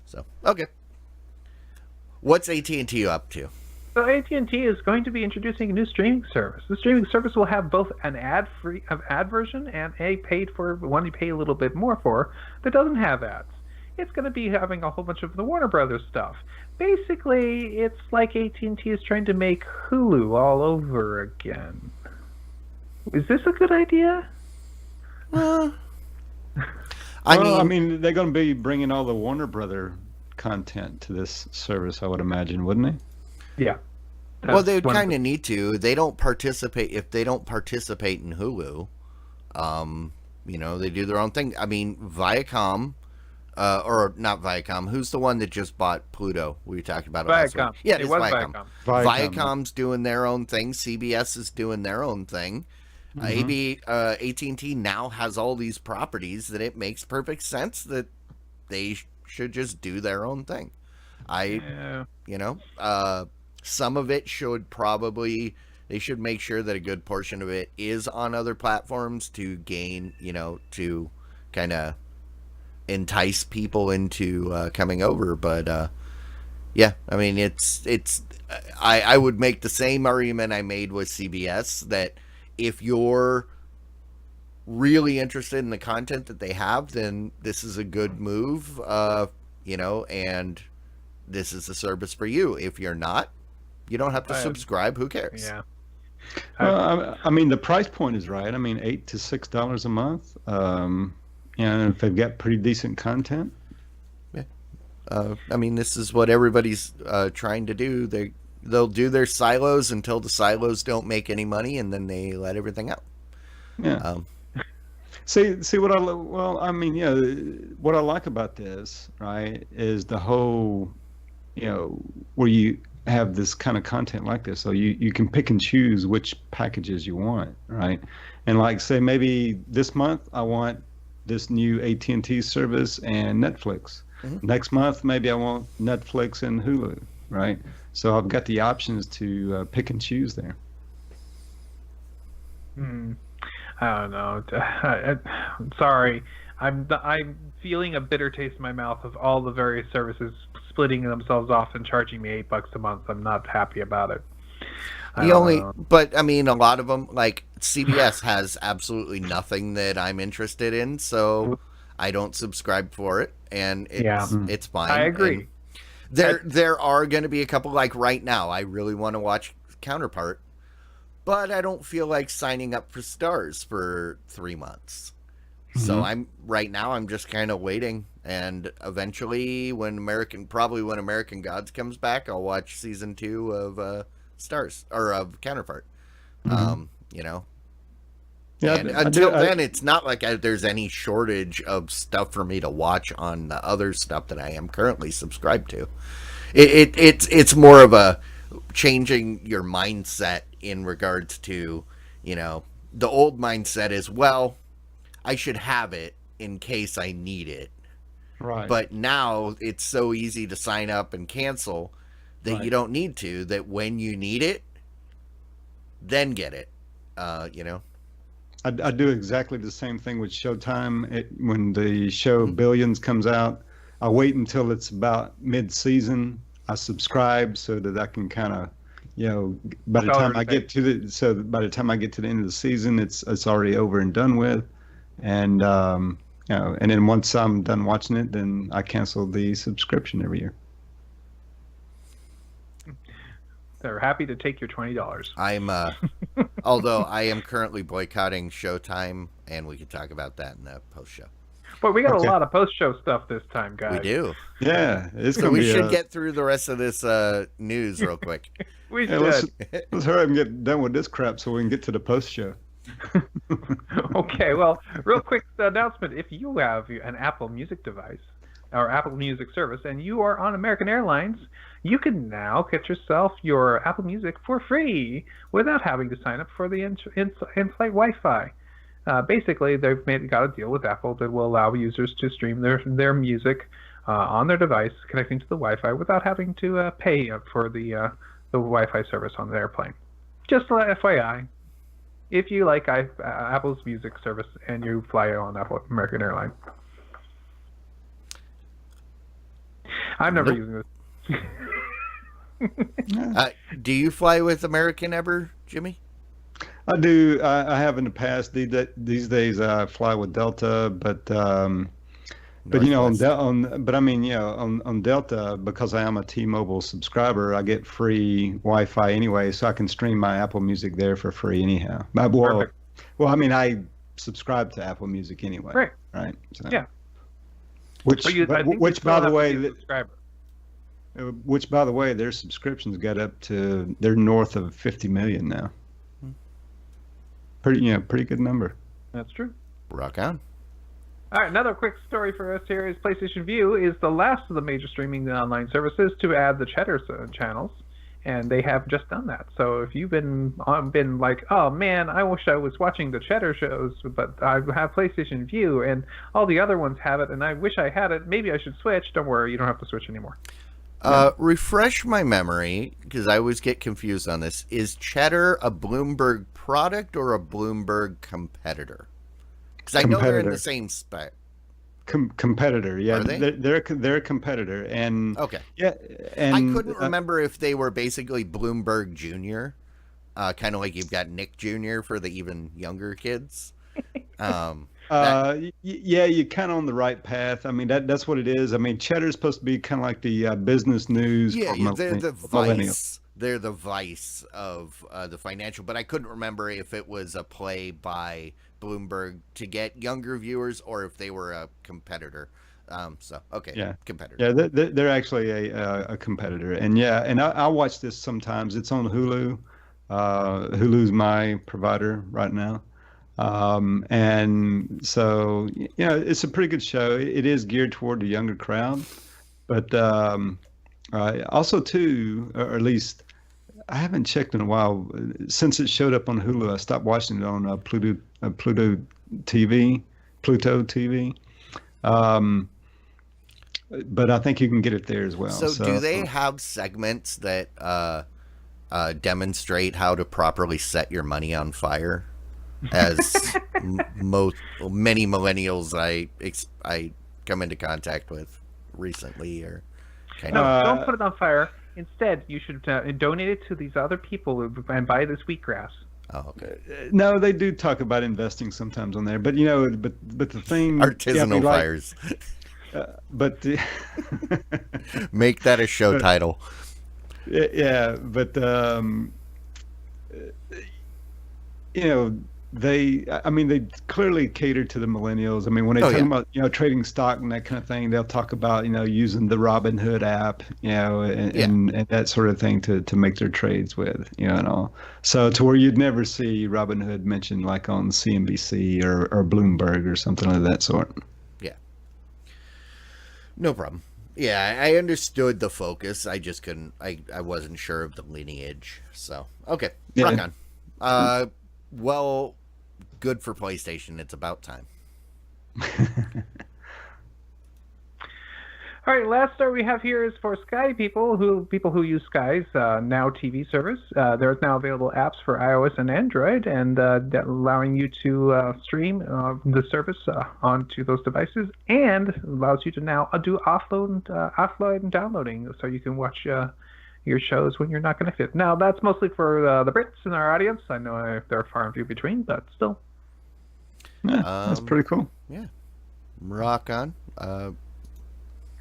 So, okay. What's AT&T up to? So AT&T is going to be introducing a new streaming service. The streaming service will have both an ad version and a paid for one you pay a little bit more for that doesn't have ads. It's going to be having a whole bunch of the Warner Brothers stuff. Basically, it's like AT&T is trying to make Hulu all over again. Is this a good idea? I mean, they're going to be bringing all the Warner Brother content to this service, I would imagine, wouldn't they? Yeah. Well, That's they would one of kind the- of need to. They don't participate if they don't participate in Hulu. They do their own thing. I mean, Viacom, or not Viacom. Who's the one that just bought Pluto? We talked about it last week. Viacom. Yeah, It it's was Viacom. Viacom. Viacom. Viacom's doing their own thing. CBS is doing their own thing. AB AT&T now has all these properties that it makes perfect sense that they should just do their own thing. Yeah. Some of it should probably, they should make sure that a good portion of it is on other platforms to gain, to kind of entice people into coming over. But yeah, I mean, I would make the same argument I made with CBS, that if you're really interested in the content that they have, then this is a good move, and this is a service for you. If you're not, you don't have to subscribe. Who cares? Yeah. Well, I mean, the price point is right. I mean, $8 to $6 a month. If they've got pretty decent content. Yeah. I mean, this is what everybody's trying to do. They'll do their silos until the silos don't make any money, and then they let everything out. Yeah. See what what I like about this, right, is the whole, where you have this kind of content like this, so you can pick and choose which packages you want, right? And like, say maybe this month I want this new AT&T service and Netflix. Next month maybe I want Netflix and Hulu, right? So I've got the options to pick and choose there. I don't know. I'm sorry. I'm feeling a bitter taste in my mouth of all the various services splitting themselves off and charging me $8 a month. I'm not happy about it. But I mean, a lot of them, like CBS, has absolutely nothing that I'm interested in, so I don't subscribe for it, and it's fine. I agree. And there are going to be a couple, like right now, I really want to watch Counterpart, but I don't feel like signing up for Stars for 3 months. So I'm just kind of waiting, and eventually when American Gods comes back, I'll watch season 2 of Stars, or of Counterpart. Yeah, and until then, it's not like there's any shortage of stuff for me to watch on the other stuff that I am currently subscribed to. It's more of a changing your mindset in regards to, the old mindset is, well, I should have it in case I need it. Right. But now it's so easy to sign up and cancel that you don't need to, that when you need it, then get it. I do exactly the same thing with Showtime. When the show Billions comes out, I wait until it's about mid-season. I subscribe so that I can kind of, by the time I get to the end of the season, it's already over and done with, and and then once I'm done watching it, then I cancel the subscription every year. They're happy to take your $20. I'm, although I am currently boycotting Showtime, and we can talk about that in the post show. But we got a lot of post-show stuff this time, guys. We do. Yeah, so we should get through the rest of this news real quick. We should. Let's hurry up and get done with this crap so we can get to the post show. Okay, well, real quick announcement. If you have an Apple Music device or Apple Music service and you are on American Airlines, you can now get yourself your Apple Music for free without having to sign up for the in-flight Wi-Fi. Basically, they've got a deal with Apple that will allow users to stream their music on their device connecting to the Wi-Fi without having to pay for the Wi-Fi service on the airplane. Just FYI, if you like Apple's music service and you fly on American Airlines. I'm never using this. Do you fly with American ever, Jimmy? I do. I have in the past. These days I fly with Delta, but on Delta, because I am a T-Mobile subscriber, I get free Wi-Fi anyway, so I can stream my Apple Music there for free anyhow. I subscribe to Apple Music anyway. Right. So, yeah. Which by the way, Which, by the way, their subscriptions got up to they're north of 50 million now. Pretty good number. That's true. Rock on. All right, another quick story for us here is PlayStation Vue is the last of the major streaming online services to add the Cheddar channels, and they have just done that. So if you've been like, oh man, I wish I was watching the Cheddar shows, but I have PlayStation Vue and all the other ones have it, and I wish I had it. Maybe I should switch. Don't worry, you don't have to switch anymore. Refresh my memory, because I always get confused on this. Is Cheddar a Bloomberg product or a Bloomberg competitor? Because I know they're in the same spec. Competitor, yeah. Are they? They're a competitor, and okay. Yeah, and I couldn't remember if they were basically Bloomberg Junior, kind of like you've got Nick Jr. for the even younger kids. Yeah, you're kind of on the right path. I mean, that's what it is. I mean, Cheddar's supposed to be kind of like the business news. Yeah, for they're the millennials. Vice. They're the Vice of the financial. But I couldn't remember if it was a play by Bloomberg to get younger viewers or if they were a competitor. Okay, yeah, competitor. Yeah, they're actually a competitor, and yeah, and I watch this sometimes. It's on Hulu. Hulu's my provider right now. And so, it's a pretty good show. It is geared toward the younger crowd, but also too, or at least I haven't checked in a while since it showed up on Hulu. I stopped watching it on Pluto TV. But I think you can get it there as well. So do they have segments that demonstrate how to properly set your money on fire? As many millennials I come into contact with recently, or kind of. Don't put it on fire. Instead, you should donate it to these other people and buy this wheatgrass. Oh, okay. No, they do talk about investing sometimes on there, but but the thing artisanal fires. But make that a show title. Yeah, but they clearly cater to the millennials. I mean, when they talk about trading stock and that kind of thing, they'll talk about using the Robinhood app, and that sort of thing to make their trades with, and all. So to where you'd never see Robinhood mentioned like on CNBC or Bloomberg or something of that sort. Yeah, no problem. Yeah, I understood the focus. I just couldn't. I wasn't sure of the lineage. So okay, rock on. Well. Good for PlayStation. It's about time. All right, last story we have here is for Sky people who use Sky's Now TV service. There's now available apps for iOS and Android, and allowing you to stream the service onto those devices, and allows you to now do offload and downloading, so you can watch your shows when you're not going to fit. Now, that's mostly for the Brits in our audience. I know they're far and few between, but still. Yeah, that's pretty cool. Yeah. Rock on.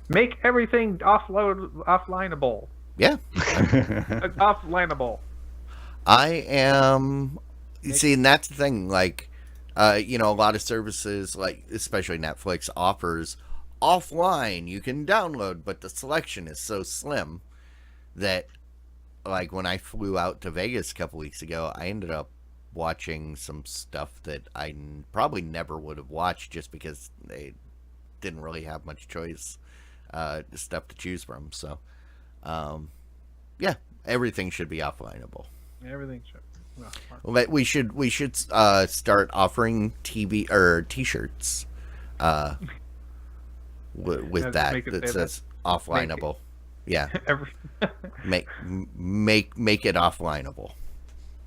Make everything offlineable. Yeah. Offlineable. I am... See, and that's the thing. Like, a lot of services, like especially Netflix, offers offline. You can download, but the selection is so slim that, like, when I flew out to Vegas a couple weeks ago, I ended up watching some stuff that I probably never would have watched just because they didn't really have much choice, stuff to choose from. So, yeah, everything should be offlineable. Everything should. We should start offering TV or T-shirts with that says offlineable. Yeah, make it offlineable.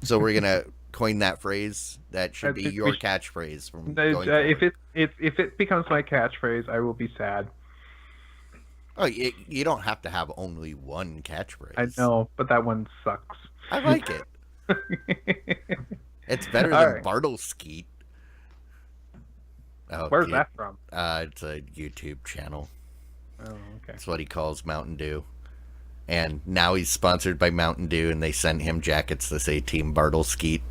So we're gonna coin that phrase. That should be your catchphrase from going forward. If it becomes my catchphrase, I will be sad. Oh, you don't have to have only one catchphrase. I know, but that one sucks. I like it. It's better than Bartle Skeet. Oh, where's that from? It's a YouTube channel. Oh, okay. That's what he calls Mountain Dew. And now he's sponsored by Mountain Dew, and they sent him jackets that say Team Bartle Skeet.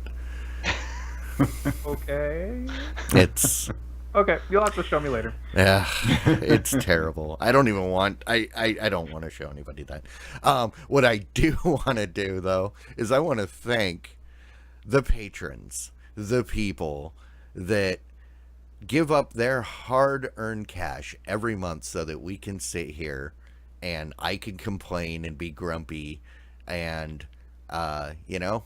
Okay. It's Okay, you'll have to show me later. Yeah, it's terrible. I don't even want. I don't want to show anybody that. What I do want to do though is I want to thank the patrons, the people that give up their hard-earned cash every month so that we can sit here and I can complain and be grumpy, and you know,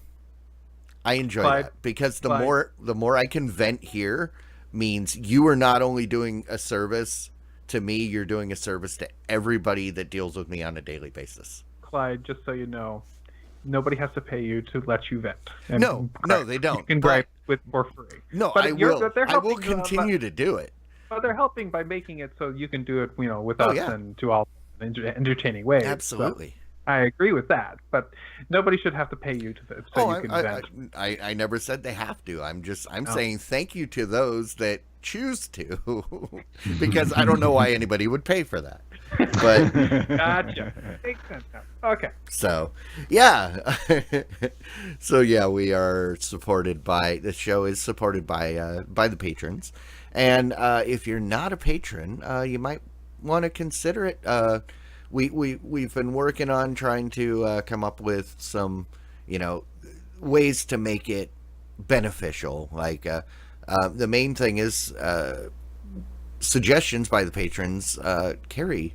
I enjoy Clyde, that because the Clyde. more I can vent here means you are not only doing a service to me, you're doing a service to everybody that deals with me on a daily basis. Clyde, just so you know, nobody has to pay you to let you vent. And No, they You don't. can But- gripe with for free. No, But I you're- will. but they're I will helping, continue to do it. But they're helping by making it so you can do it, with Oh, us yeah. and to all entertaining ways. So Absolutely. I agree with that, but nobody should have to pay you so you can vent. I never said they have to. I'm Oh. saying thank you to those that choose to, because I don't know why anybody would pay for that. But Gotcha. Makes sense now. Okay. so, yeah, so yeah, we are supported by the show is supported by the patrons, and if you're not a patron, you might want to consider it. We've been working on trying to come up with some, ways to make it beneficial. Like the main thing is suggestions by the patrons carry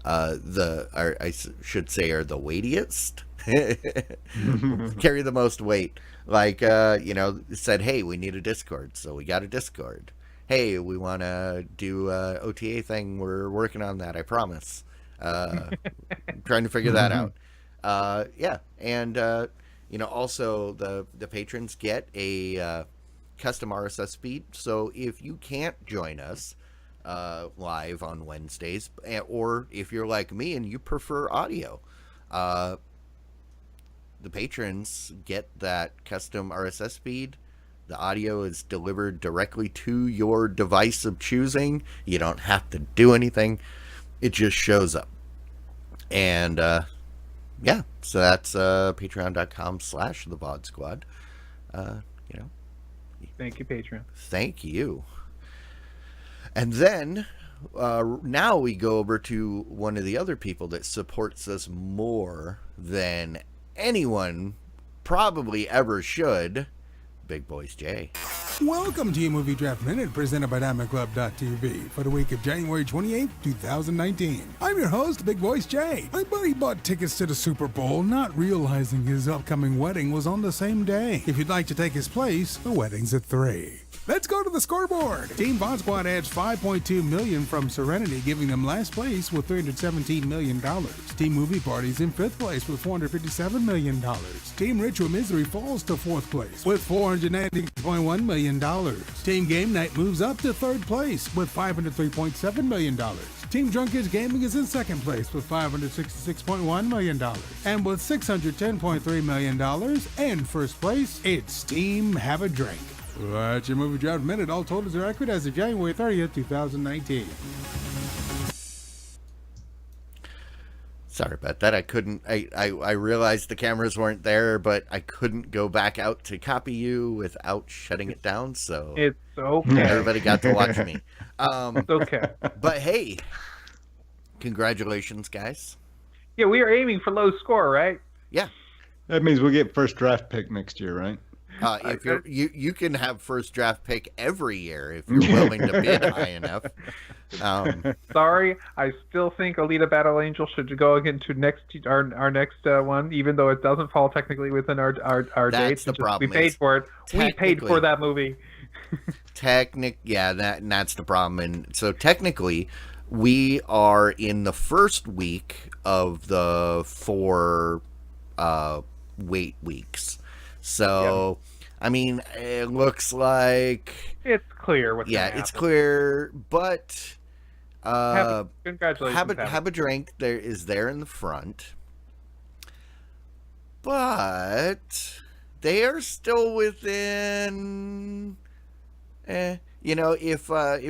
I should say are the weightiest. Carry the most weight. Like said, hey, we need a Discord, so we got a Discord. Hey, we want to do a OTA thing. We're working on that. I promise. Trying to figure that out. Yeah, and also the patrons get a custom RSS feed. So if you can't join us live on Wednesdays, or if you're like me and you prefer audio, the patrons get that custom RSS feed. The audio is delivered directly to your device of choosing. You don't have to do anything. It just shows up. And yeah, so that's patreon.com/the VOD Squad. Thank you, Patreon. Thank you. And then now we go over to one of the other people that supports us more than anyone probably ever should, Big Boys J. Welcome to your Movie Draft Minute, presented by DiamondClub.tv for the week of January 28th, 2019. I'm your host, Big Voice Jay. My buddy bought tickets to the Super Bowl, not realizing his upcoming wedding was on the same day. If you'd like to take his place, the wedding's at 3. Let's go to the scoreboard. Team VOD Squad adds $5.2 million from Serenity, giving them last place with $317 million. Team Movie Party's in 5th place with $457 million. Team Ritual Misery falls to 4th place with $490.1 million. Team Game Night moves up to 3rd place with $503.7 million. Team Drunk Kids Gaming is in 2nd place with $566.1 million. And with $610.3 million in 1st place, it's Team Have a Drink. That's your Movie Draft Minute. All totals are accurate as of January 30th, 2019. Sorry about that. I couldn't. I realized the cameras weren't there, but I couldn't go back out to copy you without shutting it down. So It's okay. everybody got to watch me. It's okay. But hey, congratulations, guys. Yeah, we are aiming for low score, right? Yeah. That means we'll get first draft pick next year, right? If you can have first draft pick every year if you're willing to bid high enough. Sorry, I still think Alita Battle Angel should go into our next one, even though it doesn't fall technically within our That's dates. the problem We paid is for it. We paid for that movie. That's the problem. And so technically, we are in the first week of the 4 wait weeks. So, I mean, it looks like It's clear what's gonna it's happen. clear, but Congratulations. have a drink there in the front, but they are still within. If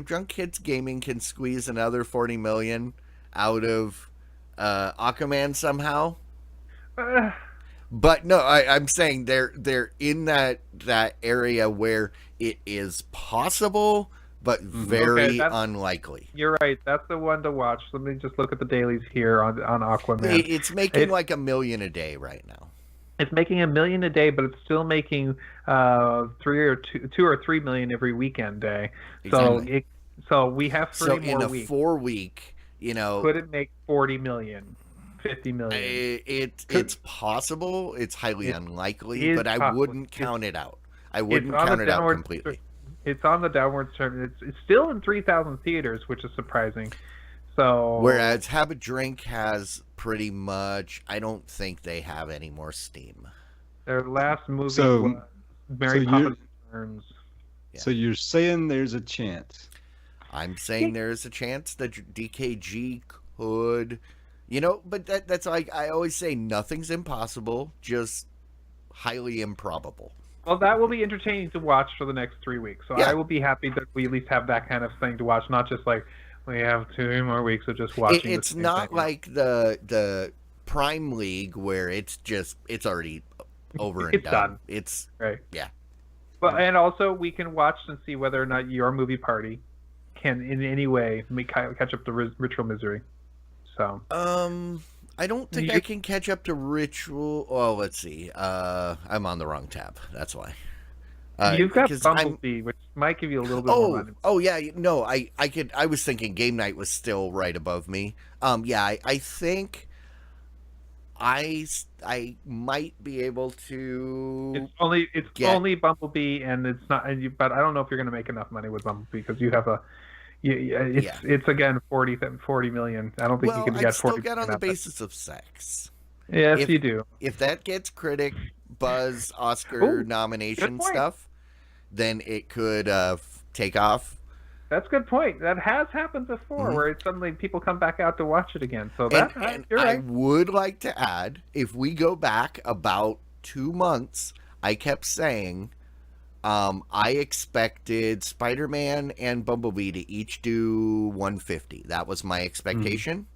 Drunk Kids Gaming can squeeze another 40 million out of Aquaman somehow. But no, I'm saying they're in that area where it is possible, but very Okay, that's- unlikely. You're right. That's the one to watch. Let me just look at the dailies here on Aquaman. It's making like $1 million a day right now. It's making $1 million a day, but it's still making 2 or 3 million every weekend day. Exactly. So we have 3 So more in a weeks. 4-week, Could it make 40 million, 50 million? it's possible. It's highly unlikely, is but I possible. wouldn't count it out. I wouldn't on count the it out downward- completely. It's on the downward trend. It's still in 3,000 theaters, which is surprising. So Whereas Have a Drink has pretty much, I don't think they have any more steam. their last movie So- was Mary so Poppins Returns. Yeah. So you're saying there's a chance? I'm saying there's a chance that DKG could, but that's like I always say, nothing's impossible, just highly improbable. Well, that will be entertaining to watch for the next 3 weeks. So Yeah. I will be happy that we at least have that kind of thing to watch, not just like we have 2 more weeks of just watching. It's the same not thing. like the Prime League where it's already over and It's done. done. It's Right. yeah. But and also we can watch and see whether or not your movie party can in any way catch up to Ritual Misery. So I don't think I can catch up to Ritual. Oh, let's see. I'm on the wrong tab. That's why. you've got 'cause Bumblebee, which might give you a little bit more money. Oh yeah, no, I was thinking Game Night was still right above me. Yeah, I think I might be able to. It's only Bumblebee, and it's not. But I don't know if you're going to make enough money with Bumblebee because you have it's again 40 million. I don't think you can I'd get still 40. get on the basis of sex. Yes, you do. If that gets critic buzz, Oscar Ooh, nomination good point. stuff, then it could take off. That's a good point. That has happened before, where suddenly people come back out to watch it again. So that And you're I right. would like to add, if we go back about 2 months, I kept saying I expected Spider-Man and Bumblebee to each do 150. That was my expectation,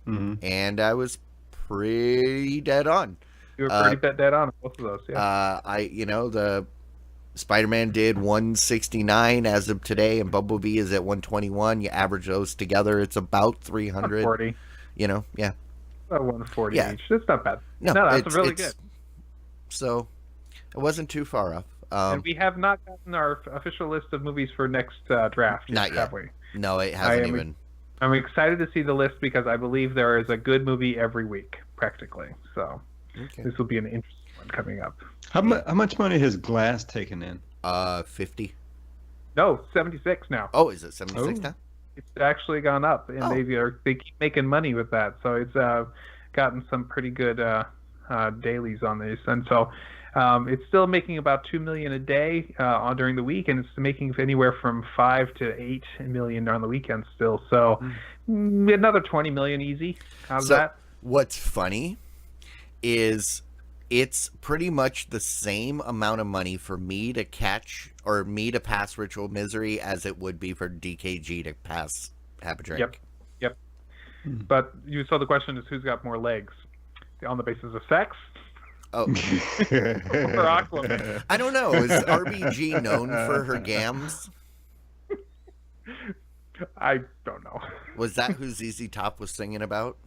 and I was pretty dead on. You were pretty dead on both of those. Yeah. The Spider-Man did 169 as of today, and Bumblebee is at 121. You average those together, it's about 300. 140. Yeah. About 140 Yeah. each. That's not bad. No, that's really good. So it wasn't too far off. And we have not gotten our official list of movies for next draft. Not yet. Have we? No, it hasn't even. I'm excited to see the list because I believe there is a good movie every week, practically. So this will be an interesting one coming up. How much money has Glass taken in? 50. No, 76 now. Oh, is it 76 now? It's actually gone up, and they keep making money with that. So it's gotten some pretty good dailies on these, and so it's still making about 2 million a day during the week, and it's making anywhere from 5 to 8 million on the weekend still. So another 20 million easy out of that. What's funny is it's pretty much the same amount of money for me to pass Ritual Misery as it would be for DKG to pass Have a Drink. Yep. But so the question is, who's got more legs? On the basis of sex? Oh, Or Aquaman? I don't know. Is RBG known for her gams? I don't know. Was that who ZZ Top was singing about?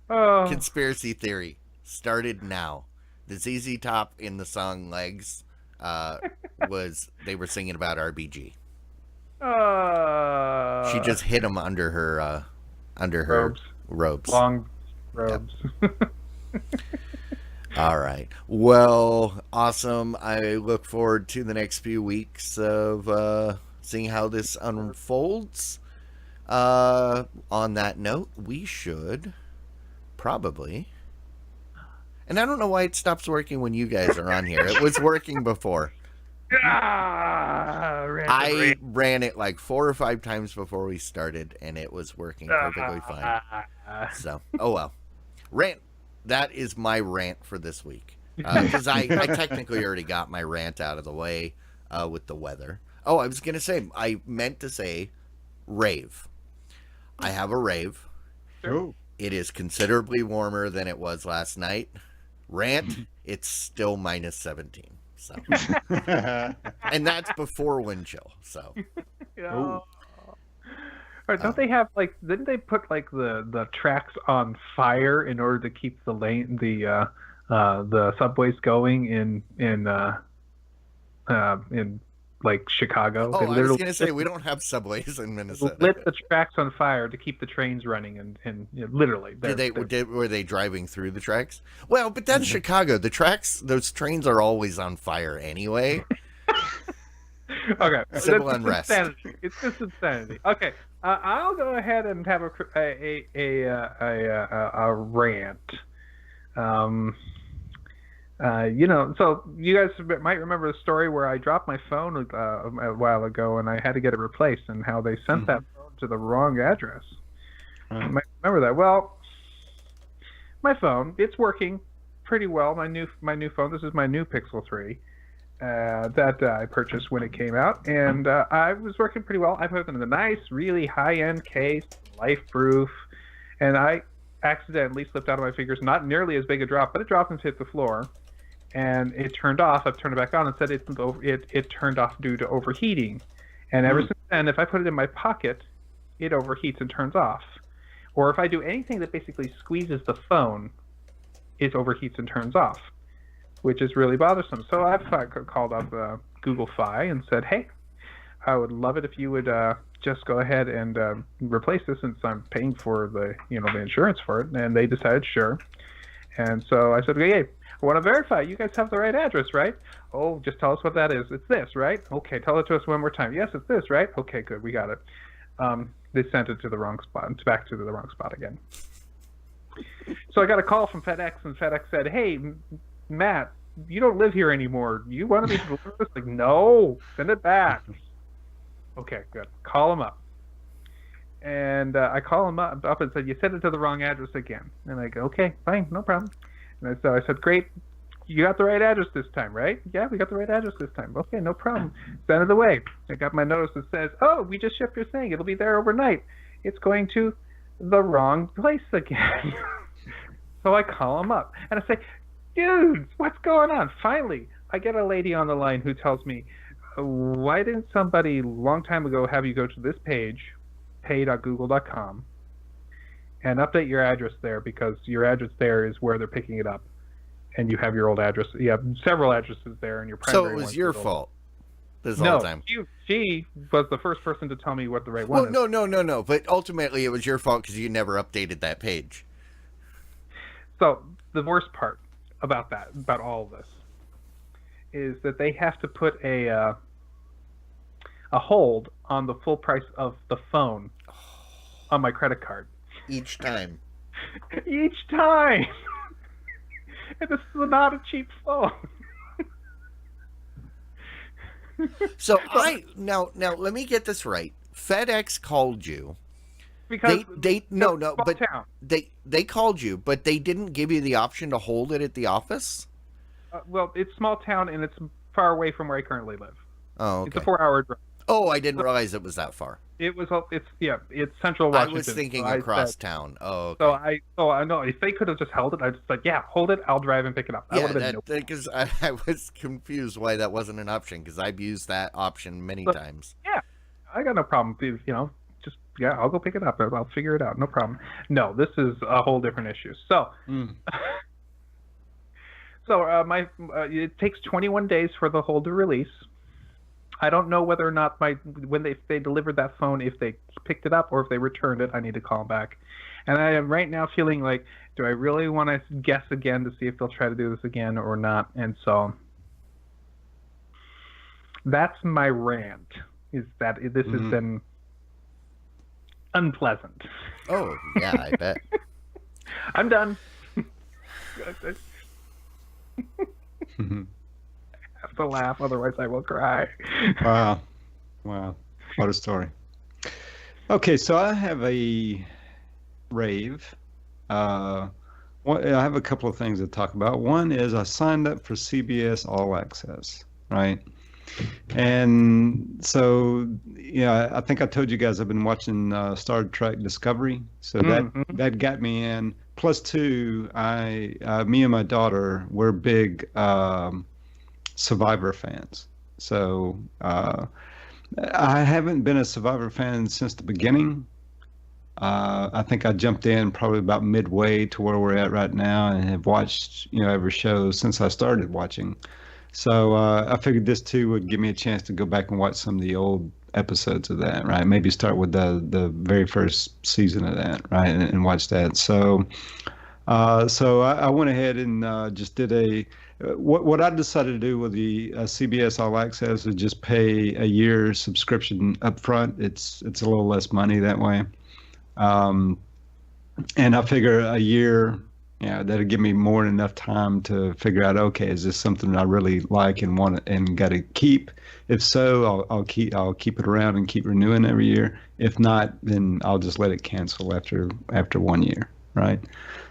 Conspiracy theory started now. The ZZ Top in the song Legs they were singing about RBG. She just hid him under her robes. Long robes. Yep. All right. Well, awesome. I look forward to the next few weeks of seeing how this unfolds. On that note, we should probably... And I don't know why it stops working when you guys are on here. It was working before. I ran it like 4 or 5 times before we started, and it was working perfectly fine. So, oh well. Rant. That is my rant for this week. Because I technically already got my rant out of the way with the weather. Oh, I was going to say, I meant to say rave. I have a rave. Oh. It is considerably warmer than it was last night. Rant, it's still minus 17. So, and that's before wind chill. So, Yeah. Or don't they have like? Didn't they put like the tracks on fire in order to keep the subways going in like Chicago? oh, They I was literally gonna say we don't have subways in Minnesota. lit the tracks on fire to keep the trains running, and literally. Were they driving through the tracks? Well, but that's Chicago. The tracks, those trains are always on fire anyway. Okay, Civil that's unrest. Insanity. It's just insanity. Okay, I'll go ahead and have a rant. So you guys might remember the story where I dropped my phone a while ago, and I had to get it replaced, and how they sent that phone to the wrong address. Right. You might remember that. Well, my phone, it's working pretty well. My new phone. This is my new Pixel 3. That I purchased when it came out, and I was working pretty well. I put it in a nice, really high-end case, life-proof, and I accidentally slipped out of my fingers. Not nearly as big a drop, but it dropped and hit the floor, and it turned off. I've turned it back on and said it turned off due to overheating, and ever since then, if I put it in my pocket, it overheats and turns off. Or if I do anything that basically squeezes the phone, it overheats and turns off, which is really bothersome. So I've called up Google Fi and said, hey, I would love it if you would just go ahead and replace this, since I'm paying for the insurance for it. And they decided, sure. And so I said, hey, I want to verify. You guys have the right address, right? Oh, just tell us what that is. It's this, right? Okay, tell it to us one more time. Yes, it's this, right? Okay, good, we got it. They sent it to the wrong spot, back to the wrong spot again. So I got a call from FedEx, and FedEx said, hey, Matt, you don't live here anymore. You wanted me to deliver this? Like, no, send it back. Okay, good. Call him up. And I call him up and said, you sent it to the wrong address again. And I go, okay, fine, no problem. And so I said, great, you got the right address this time, right? Yeah, we got the right address this time. Okay, no problem. Send it away. I got my notice that says, oh, we just shipped your thing. It'll be there overnight. It's going to the wrong place again. So I call him up and I say, dudes, what's going on? Finally, I get a lady on the line who tells me, why didn't somebody a long time ago have you go to this page, pay.google.com, and update your address there, because your address there is where they're picking it up, and you have your old address. You have several addresses there, and your primary. So it was your fault this no, whole time. She was the first person to tell me what the right one is. No. But ultimately, it was your fault because you never updated that page. So the worst part about all of this, is that they have to put a hold on the full price of the phone on my credit card. Each time. Each time. And this is not a cheap phone. So now let me get this right. FedEx called you. Because they called you, but they didn't give you the option to hold it at the office? Well, it's small town, and it's far away from where I currently live. Oh, okay. It's a 4-hour drive. Oh, I didn't realize it was that far. It's central Washington. I was thinking across town. Oh, okay. So I know if they could have just held it, I'd just like, yeah, hold it. I'll drive and pick it up. Because I was confused why that wasn't an option, because I've used that option many times. Yeah, I got no problem. I'll go pick it up. I'll figure it out. No problem. No, this is a whole different issue. So, it takes 21 days for the hold to release. I don't know whether or not when they delivered that phone, if they picked it up or if they returned it. I need to call back. And I am right now feeling like, do I really want to guess again to see if they'll try to do this again or not? And so that's my rant, is that this has been unpleasant. Oh, yeah, I bet. I'm done. I have to laugh, otherwise I will cry. Wow. What a story. Okay, so I have a rave. I have a couple of things to talk about. One is I signed up for CBS All Access, right? And so, I think I told you guys I've been watching Star Trek Discovery, so that got me in. Plus two, me and my daughter, we're big Survivor fans. So I haven't been a Survivor fan since the beginning. I think I jumped in probably about midway to where we're at right now, and have watched every show since I started watching. So I figured this too would give me a chance to go back and watch some of the old episodes of that, right? Maybe start with the very first season of that, right, and watch that. So I went ahead and just did what I decided to do with the CBS All Access is just pay a year subscription up front. It's a little less money that way. And I figure a year, that'll give me more than enough time to figure out, okay, is this something I really like and want and got to keep? If so, I'll keep it around and keep renewing every year. If not, then I'll just let it cancel after 1 year, right?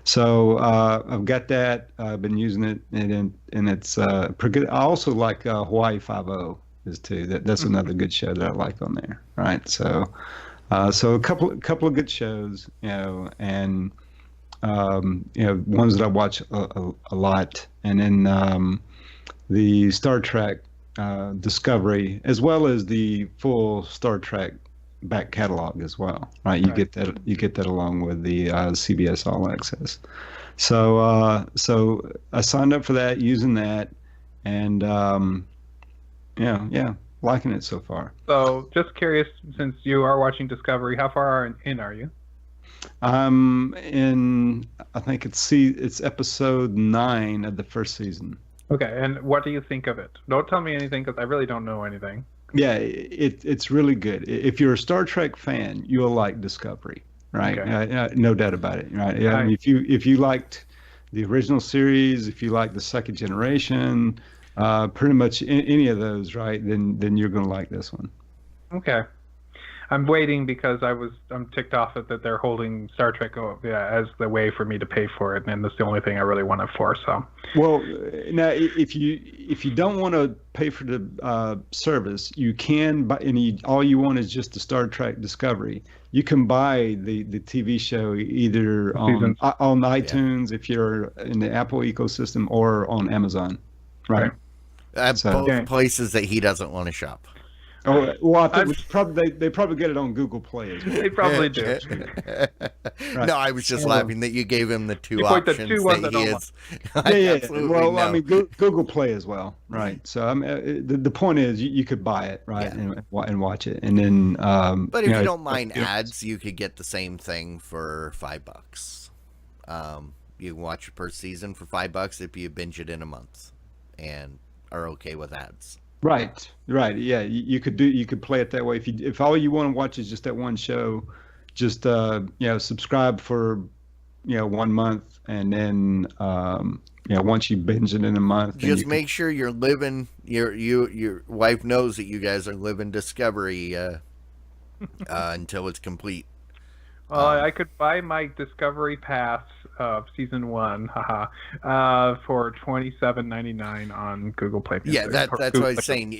So I've got that. I've been using it, and it's pretty good. I also like Hawaii Five-0 is too. That's another good show that I like on there, right? So a couple of good shows, and ones that I watch a lot, and then the Star Trek Discovery, as well as the full Star Trek back catalog as well, right? You get that along with the CBS All Access. So I signed up for that, using that, and liking it so far. So, just curious, since you are watching Discovery, how far in are you? I'm in, I think it's episode 9 of the first season. Okay, and what do you think of it? Don't tell me anything, because I really don't know anything. Yeah, it's really good. If you're a Star Trek fan, you'll like Discovery, right? Okay. No doubt about it, right? I mean, if you liked the original series, if you like the second generation, pretty much any of those, right? Then you're gonna like this one. Okay. I'm waiting because I'm ticked off that they're holding Star Trek as the way for me to pay for it, and that's the only thing I really want it for. So. Well, now if you don't want to pay for the service, you can buy. All you want is just the Star Trek Discovery. You can buy the TV show either on iTunes if you're in the Apple ecosystem, or on Amazon, right? Both places that he doesn't want to shop. Oh, well, I think they probably get it on Google Play as well. They probably do. Right. No, I was just laughing that you gave him the two options that he is. Well, no. I mean, Google Play as well, right? So the point is, you could buy it, right, and watch it, and then. But if you don't mind ads, you could get the same thing for $5. You can watch it per season for $5 if you binge it in a month, and are okay with ads. Right. Yeah, you could play it that way. If all you want to watch is just that one show, just subscribe for 1 month, and then once you binge it in a month, just make sure you're living. Your wife knows that you guys are living Discovery until it's complete. Well, I could buy my Discovery Pass of season 1, for $27.99 on Google Play. Yeah, that's what I was saying.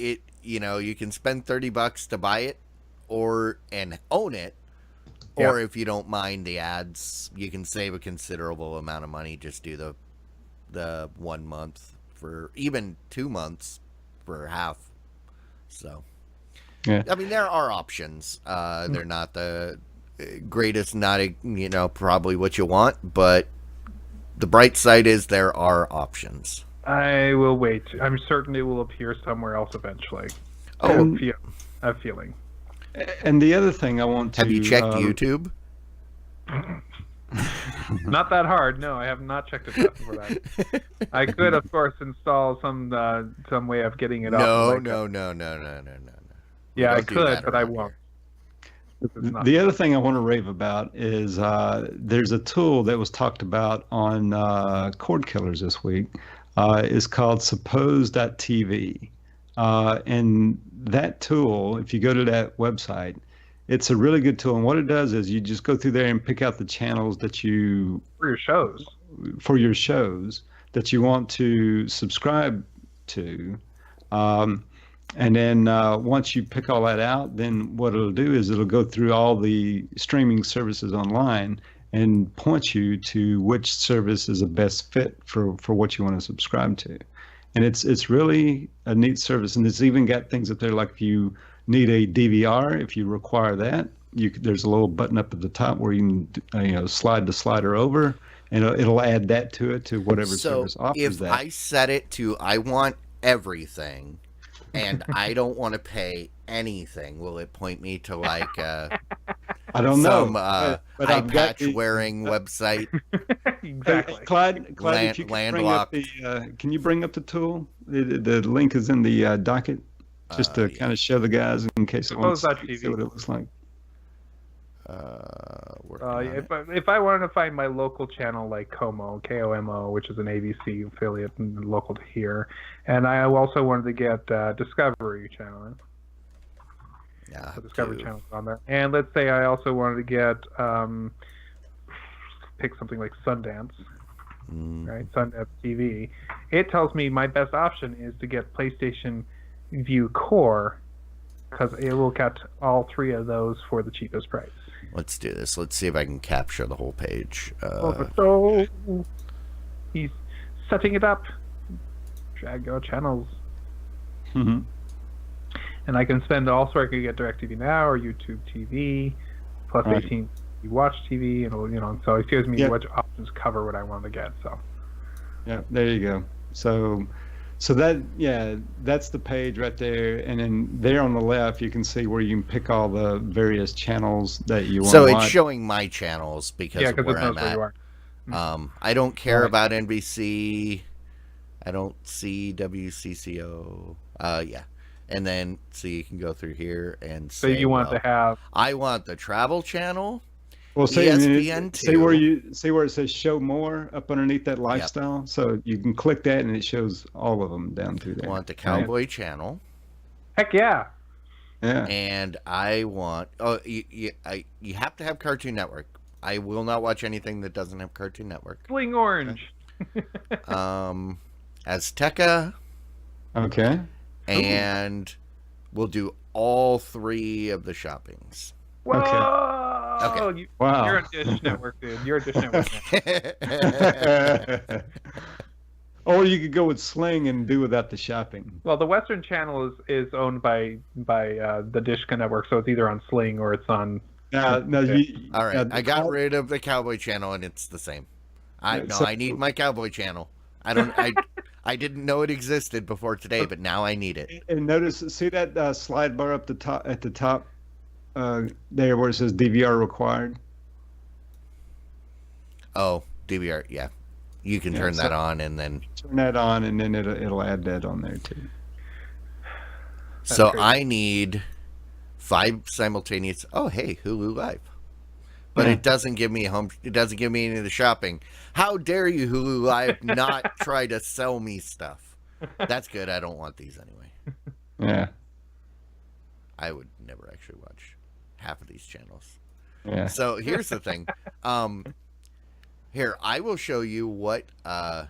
You can spend $30 to buy it, and own it, or if you don't mind the ads, you can save a considerable amount of money. Just do the 1 month, for even 2 months for half. So, yeah, I mean, there are options. They're not the greatest, not probably what you want, but the bright side is there are options. I will wait. I'm certain it will appear somewhere else eventually. I have a feeling. And the other thing I want to... Have you checked YouTube? Not that hard. No, I have not checked it for that. I could, of course, install some way of getting it up. No. Yeah, I could, but I won't. The other thing I want to rave about is there's a tool that was talked about on Cord Killers this week. It's called Suppose.tv. And that tool, if you go to that website, it's a really good tool. And what it does is you just go through there and pick out the channels that you... For your shows that you want to subscribe to. And then once you pick all that out, then what it'll do is it'll go through all the streaming services online and point you to which service is the best fit for what you want to subscribe to. and it's really a neat service. And it's even got things up there like if you need a DVR, if you require that, there's a little button up at the top where you can slide the slider over, and it'll add that to it to whatever service offers if that. I set it to I want everything, and I don't want to pay anything, will it point me to like I don't some know, but eye I've got patch wearing website? Exactly. Clyde, if you can bring up can you bring up the tool? The link is in the docket, just to kind of show the guys in case they want to see what it looks like. If I wanted to find my local channel like KOMO, which is an ABC affiliate and local to here, and I also wanted to get Discovery Channel. Yeah, the Discovery Channel on there. And let's say I also wanted to get pick something like Sundance, right? Sundance TV. It tells me my best option is to get PlayStation View Core because it will get all three of those for the cheapest price. Let's do this. Let's see if I can capture the whole page. So he's setting it up. Drag your channels. Mm-hmm. And I can spend also I could get DirecTV Now or YouTube TV, plus 18 Watch TV, and so it gives me which options cover what I want to get. So yeah, there you go. So that's the page right there, and then there on the left you can see where you can pick all the various channels that you want. So it's showing my channels because of where I'm at. Where you are. I don't care about NBC. I don't see WCCO. Yeah. And then, so you can go through here and say, so you want to have... I want the travel channel, well, ESPN2. See where it says show more up underneath that lifestyle? Yep. So you can click that and it shows all of them down through there. I want the Cowboy channel. Heck yeah. Yeah. And I want... Oh, you have to have Cartoon Network. I will not watch anything that doesn't have Cartoon Network. Sling Orange. Azteca. Okay. And we'll do all three of the shoppings. Whoa! Okay. Wow. You're a Dish Network, dude. You're a Dish Network. Or you could go with Sling and do without the shopping. Well, the Western Channel is owned by the Dish Network, so it's either on Sling or it's on... all right. I got rid of the Cowboy channel, and it's the same. I need my Cowboy channel. I didn't know it existed before today, but now I need it. And notice, see that slide bar up at the top there where it says DVR required? Oh, DVR, yeah. You can turn that on and then... Turn that on, and then it'll add that on there, too. So I need 5 simultaneous... Oh, hey, Hulu Live. But it doesn't give me it doesn't give me any of the shopping. How dare you, Hulu Live, not try to sell me stuff? That's good. I don't want these anyway. Yeah. I would never actually watch half of these channels. Yeah. So here's the thing. Here, I will show you what I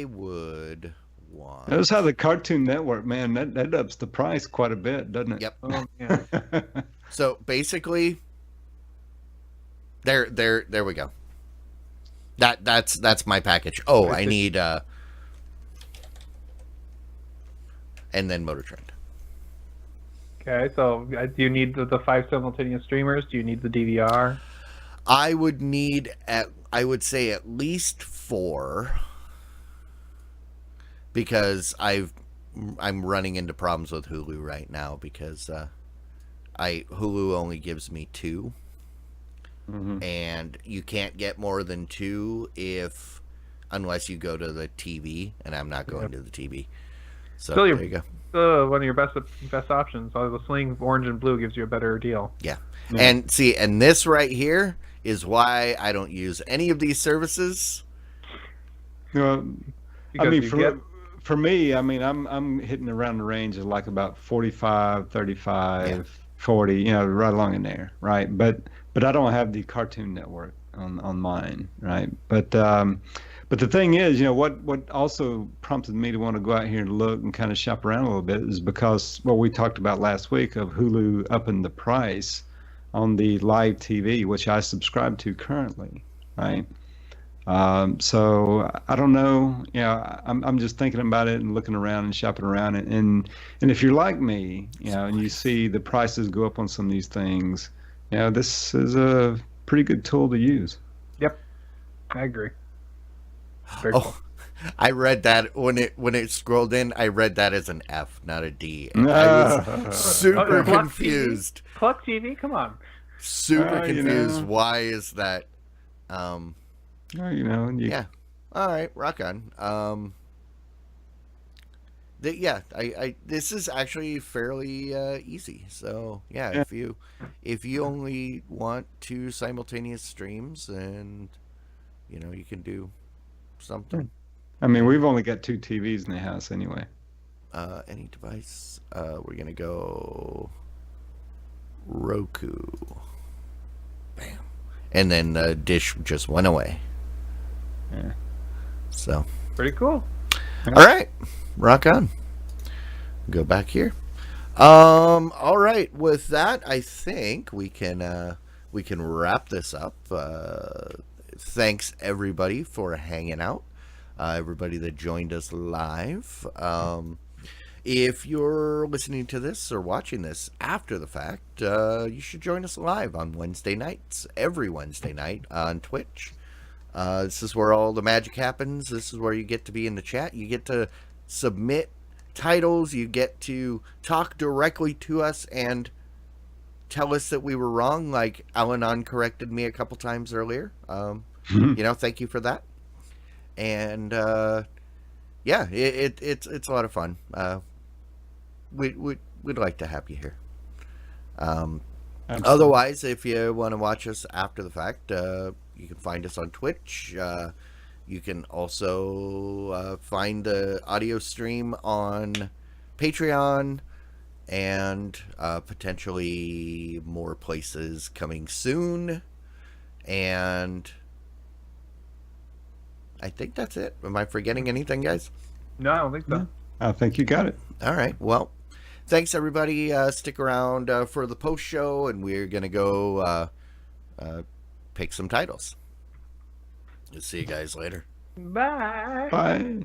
would want. Notice how the Cartoon Network, man, that ups the price quite a bit, doesn't it? Yep. Oh, yeah. So basically, there we go. That's my package. Oh, I need and then Motor Trend. Okay, so do you need the 5 simultaneous streamers? Do you need the DVR? I would need I would say at least 4 because I'm running into problems with Hulu right now because Hulu only gives me 2. Mm-hmm. And you can't get more than 2 unless you go to the TV, and I'm not going to the TV. So there you go. One of your best options. The Sling Orange and Blue gives you a better deal. Yeah. And see, and this right here is why I don't use any of these services. Well, I mean, for me, I mean, I'm hitting around the range of like about 45, 35, 40, right along in there, right? But I don't have the Cartoon Network on mine, right? But the thing is, what also prompted me to want to go out here and look and kind of shop around a little bit is because what we talked about last week of Hulu upping the price on the live TV, which I subscribe to currently, right? So I don't know. I'm just thinking about it and looking around and shopping around, and if you're like me, and you see the prices go up on some of these things, this is a pretty good tool to use. Yep, I agree. Very cool. Oh, I read that when it scrolled in. I read that as an F, not a D. And I was super Plus confused. TV? Plus TV? Come on. Super confused. know. Why is that? Yeah. All right, rock on. I this is actually fairly easy. So Yeah. if you only want two simultaneous streams, and you can do something. I mean, we've only got 2 TVs in the house anyway. Any device. We're gonna go Roku. Bam. And then the dish just went away. Yeah. So. Pretty cool. All right, rock on. Go back here. All right. With that, I think we can wrap this up. Thanks everybody for hanging out. Everybody that joined us live. If you're listening to this or watching this after the fact, you should join us live on Wednesday nights, every Wednesday night on Twitch. This is where all the magic happens. This is where you get to be in the chat. You get to submit titles. You get to talk directly to us and tell us that we were wrong, like Al-Anon corrected me a couple times earlier. Thank you for that. And it's a lot of fun. We'd like to have you here. Otherwise, if you want to watch us after the fact, you can find us on Twitch. You can also find the audio stream on Patreon and potentially more places coming soon. And I think that's it. Am I forgetting anything, guys? No, I don't think so. I think you got it. All right. Well, thanks, everybody. Stick around for the post show, and we're going to go pick some titles. We'll see you guys later. Bye. Bye.